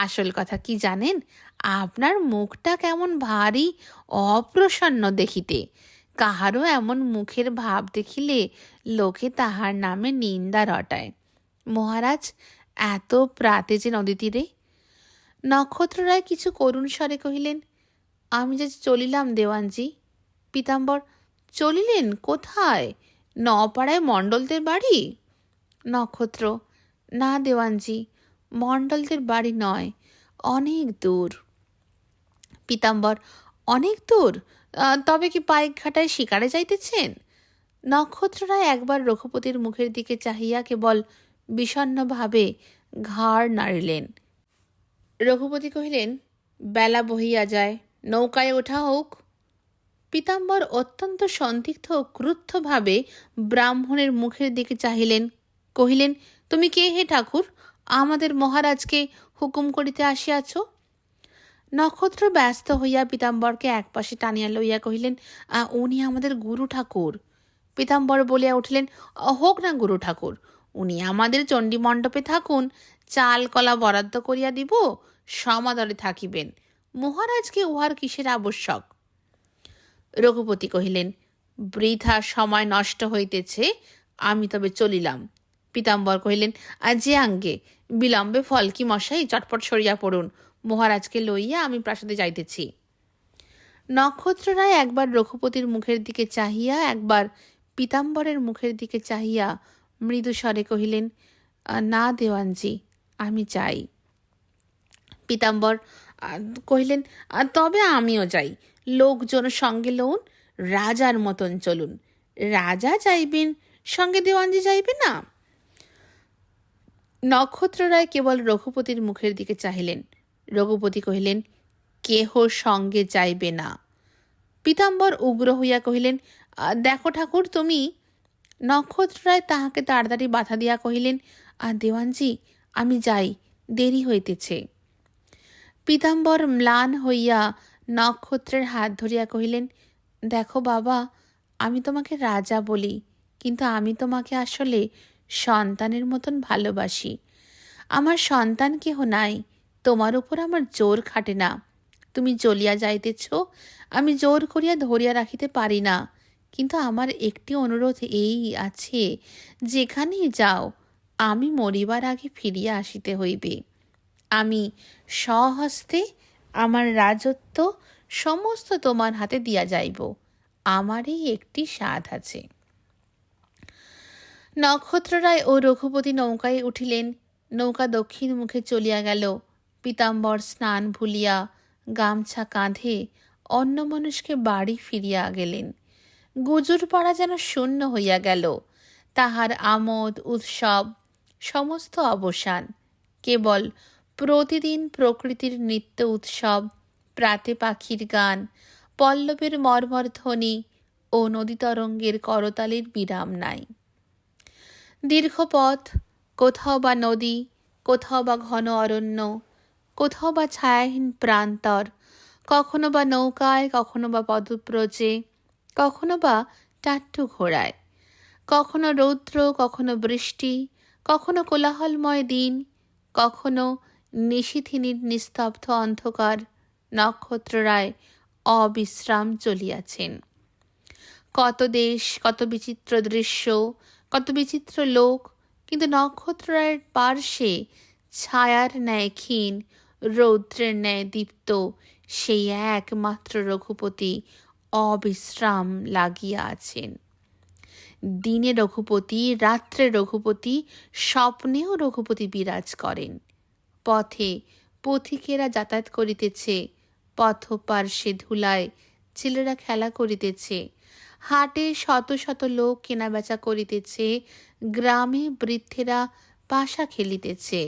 A: আসল কথা কি জানেন, আপনার মুখটা কেমন ভারী অপ্রসন্ন দেখিতে। কাহারও এমন মুখের ভাব দেখিলে লোকে তাহার নামে নিন্দা রটায়। মহারাজ, এত প্রাতে যে নদী তীরে? নক্ষত্ররায় কিছু করুণ স্বরে কহিলেন, আমি যে চলিলাম দেওয়ানজি। পীতাম্বর, চলিলেন কোথায়? নপাড়ায় মণ্ডলদের বাড়ি? নক্ষত্র, না দেওয়ানজি, মণ্ডলদের বাড়ি নয়, অনেক দূর। পীতাম্বর, অনেক দূর? তবে কি পাইকঘাটায় শিকারে যাইতেছেন? নক্ষত্ররায় একবার রঘুপতির মুখের দিকে চাহিয়া কেবল বিষণ্ণভাবে ঘাড় নাড়িলেন। রঘুপতি কহিলেন, বেলা বহিয়া যায়, নৌকায় ওঠা হোক। পীতাম্বর অত্যন্ত সন্দিগ্ধ ও ক্রুদ্ধভাবে ব্রাহ্মণের মুখের দিকে চাহিলেন, কহিলেন, তুমি কে হে ঠাকুর, আমাদের মহারাজকে হুকুম করিতে আসিয়াছ? নক্ষত্র ব্যস্ত হইয়া পীতাম্বরকে একপাশে টানিয়া লইয়া কহিলেন, উনি আমাদের গুরু ঠাকুর। পীতাম্বর বলিয়া উঠিলেন, হোক না গুরু ঠাকুর, উনি আমাদের চণ্ডী মণ্ডপে থাকুন, চাল কলা বরাদ্দ করিয়া দিব, সমাদরে থাকিবেন, মহারাজকে উহার কিসের আবশ্যক? রঘুপতি কহিলেন, বৃথা সময় নষ্ট হইতেছে, আমি তবে চলিলাম। পীতাম্বর কহিলেন, যে আজ্ঞে, বিলম্বে ফল কি মশাই, চটপট সরিয়া পড়ুন, মহারাজকে লইয়া আমি প্রাসাদে যাইতেছি। নক্ষত্ররায় একবার রঘুপতির মুখের দিকে চাহিয়া একবার পীতাম্বরের মুখের দিকে চাহিয়া মৃদু স্বরে কহিলেন, না দেওয়ানজি, আমি যাই। পীতাম্বর কহিলেন, তবে আমিও যাই, লোকজন সঙ্গে লউন, রাজার মতন চলুন। রাজা যাইবেন, সঙ্গে দেওয়ানজি যাইবে না? নক্ষত্ররায় কেবল রঘুপতির মুখের দিকে চাহিলেন। রঘুপতি কহিলেন, কেহ সঙ্গে যাইবে না। পীতাম্বর উগ্র হইয়া কহিলেন, দেখো ঠাকুর তুমি। নক্ষত্ররায় তাহাকে তাড়াতাড়ি বাধা দিয়া কহিলেন, দেওয়ানজি, আমি যাই, দেরি হইতেছে। পীতাম্বর ম্লান হইয়া নক্ষত্রের হাত ধরিয়া কহিলেন, দেখো বাবা, আমি তোমাকে রাজা বলি, কিন্তু আমি তোমাকে আসলে সন্তানের মতন ভালোবাসি। আমার সন্তান কেহ নাই, তোমার উপর আমার জোর খাটে না। তুমি চলিয়া যাইতেছ, আমি জোর করিয়া ধরিয়া রাখিতে পারি না, কিন্তু আমার একটি অনুরোধ এই আছে, যেখানেই যাও আমি মরিবার আগে ফিরিয়া আসিতে হইবে। আমি স্বহস্তে আমার রাজত্ব সমস্ত তোমার হাতে দিয়া যাইব, আমার এই একটি সাধ আছে। নক্ষত্ররায় ও রঘুপতি নৌকায় উঠিলেন। নৌকা দক্ষিণ মুখে চলিয়া গেল। পীতাম্বর স্নান ভুলিয়া গামছা কাঁধে অন্যমনস্কে বাড়ি ফিরিয়া গেলেন। গুজুর পাড়া যেন শূন্য হইয়া গেল। তাহার আমোদ উৎসব সমস্ত অবসান। কেবল প্রতিদিন প্রকৃতির নিত্য উৎসব, প্রাতে পাখির গান, পল্লবের মর্মর ধ্বনি ও নদী তরঙ্গের করতালির বিরাম নাই। দীর্ঘ পথ, কোথাও বা নদী, কোথাও বা ঘন অরণ্য, কোথাও বা ছায়াহীন প্রান্তর, কখনো বা নৌকায়, কখনো বা পদব্রজে, কখনো বা টাট্টু ঘোড়ায়, কখনো রৌদ্র, কখনো বৃষ্টি, কখনো কোলাহলময় দিন, কখনো নিশিথিনীর নিস্তব্ধ অন্ধকার। নক্ষত্ররায় অবিশ্রাম চলিয়াছেন। কত দেশ, কত বিচিত্র দৃশ্য, কত বিচিত্র লোক, কিন্তু নক্ষত্ররায়ের পার্শ্বে ছায়ার ন্যায় ক্ষীণ, রৌদ্রের ন্যায় দীপ্ত সেই একমাত্র রঘুপতি অবিশ্রাম লাগিয়া আছেন। দিনে রঘুপতি, রাত্রে রঘুপতি, স্বপ্নেও রঘুপতি বিরাজ করেন। পথে পথিকেরা যাতায়াত করিতেছে, পথ পার্শ্বে ধুলায় ছেলেরা খেলা করিতেছে, হাটে শত শত লোক কেনাবেচা করিতেছে, গ্রামে বৃদ্ধেরা পাশা খেলিতেছে,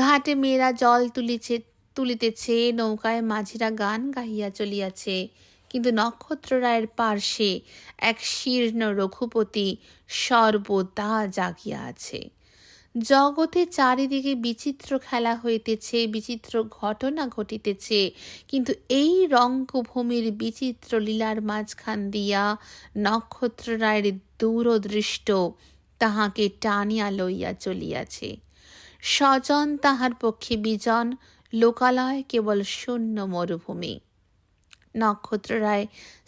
A: ঘাটে মেয়েরা জল তুলিতেছে, নৌকায় মাঝিরা গান গাহিয়া চলিয়াছে, কিন্তু নক্ষত্ররায়ের পার্শ্বে এক শীর্ণ রঘুপতি সর্বদা জাগিয়া আছে। জগতে চারিদিকে বিচিত্র খেলা হইতেছে, বিচিত্র ঘটনা ঘটিতেছে, কিন্তু এই রঙ্গভূমির বিচিত্র লীলার মাঝখান দিয়া নক্ষত্ররায়ের দূরদৃষ্ট তাহাকে টানিয়া লইয়া চলিয়াছে। স্বজন তাহার পক্ষে বিজন, লোকালয় কেবল শূন্য মরুভূমি। নক্ষত্ররায়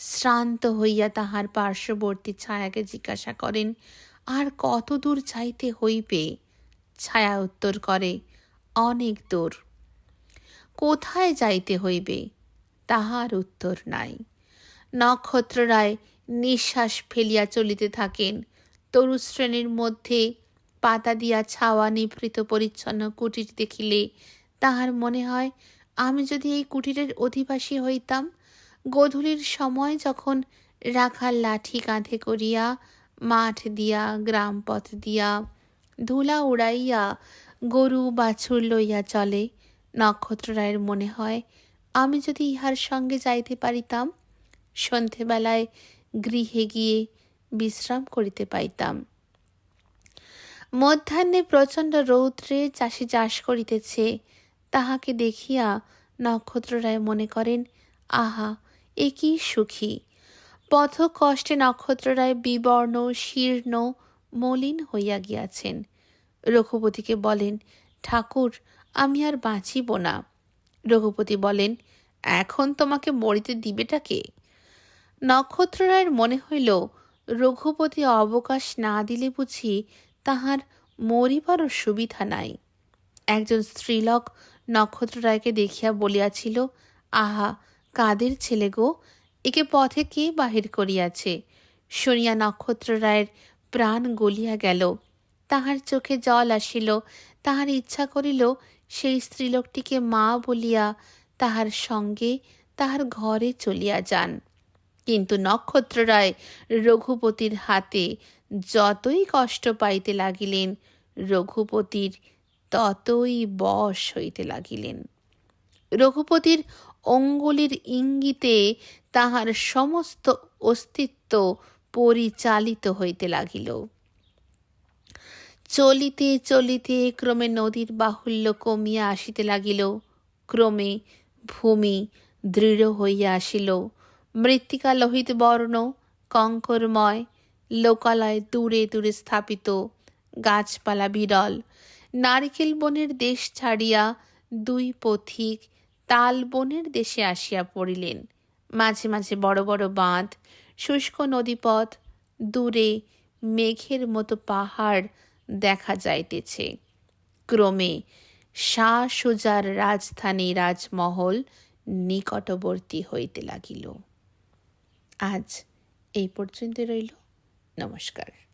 A: শ্রান্ত হইয়া তাহার পার্শ্ববর্তী ছায়াকে জিজ্ঞাসা করেন, আর কত দূর যাইতে হইবে? ছায়া উত্তর করে, অনেক দূর। কোথায় যাইতে হইবে? তাহার উত্তর নাই। নক্ষত্ররায় নিঃশ্বাস ফেলিয়া চলিতে থাকেন। তরুশ্রেণীর মধ্যে পাতা দিয়া ছাওয়া নিভৃত পরিচ্ছন্ন কুটির দেখিলে তাহার মনে হয়, আমি যদি এই কুটিরের অধিবাসী হইতাম, গোধূলির সময় যখন রাখাল লাঠি কাঁধে করিয়া মাঠ দিয়া, গ্রাম পথ দিয়া, ধুলা উড়াইয়া গরু বাছুর লইয়া চলে, নক্ষত্ররায়ের মনে হয়, আমি যদি ইহার সঙ্গে যাইতে পারিতাম, সন্ধেবেলায় গৃহে গিয়ে বিশ্রাম করিতে পাইতাম। মধ্যাহ্নে প্রচণ্ড রৌদ্রে চাষি চাষ করিতেছে, তাহাকে দেখিয়া নক্ষত্ররায় মনে করেন, আহা, এ কি সুখী! পথ কষ্টে নক্ষত্ররায় বিবর্ণ, শীর্ণ, মলিন হইয়া গিয়াছেন। রঘুপতিকে বলেন, ঠাকুর, আমি আর বাঁচিব না। রঘুপতি বলেন, এখন তোমাকে মরিতে দিবেটা কে? নক্ষত্ররায়ের মনে হইল, রঘুপতি অবকাশ না দিলে বুঝি তাহার মরিবারও সুবিধা নাই। একজন স্ত্রীলোক নক্ষত্ররায়কে দেখিয়া বলিয়াছিল, আহা, কাদের ছেলে গো, একে পথে কে বাহির করিয়াছে? শুনিয়া নক্ষত্ররায়ের প্রাণ গলিয়া গেল, তাহার চোখে জল আসিল। তাহার ইচ্ছা করিল সেই স্ত্রীলোকটিকে মা বলিয়া তাহার সঙ্গে তাহার ঘরে চলিয়া যান। কিন্তু নক্ষত্ররায় রঘুপতির হাতে যতই কষ্ট পাইতে লাগিলেন, রঘুপতির ততই বশ হইতে লাগিলেন। রঘুপতির অঙ্গুলির ইঙ্গিতে তাহার সমস্ত অস্তিত্ব পরিচালিত হইতে লাগিল। চলিতে চলিতে ক্রমে নদীর বাহুল্য কমিয়া আসিতে লাগিল। ক্রমে ভূমি দৃঢ় হইয়া আসিল। মৃত্তিকা লোহিত বর্ণ, কঙ্করময়। লোকালয় দূরে দূরে স্থাপিত, গাছপালা বিরল। নারিকেল বনের দেশ ছাড়িয়া দুই পথিক তাল বনের দেশে আসিয়া পড়িলেন। মাঝে মাঝে বড় বড় বাঁধ, শুষ্ক নদীপথ, দূরে মেঘের মতো পাহাড় দেখা যাইতেছে। ক্রমে শাহ সুজার রাজধানী রাজমহল নিকটবর্তী হইতে লাগিল। আজ এই পর্যন্ত রইল। নমস্কার।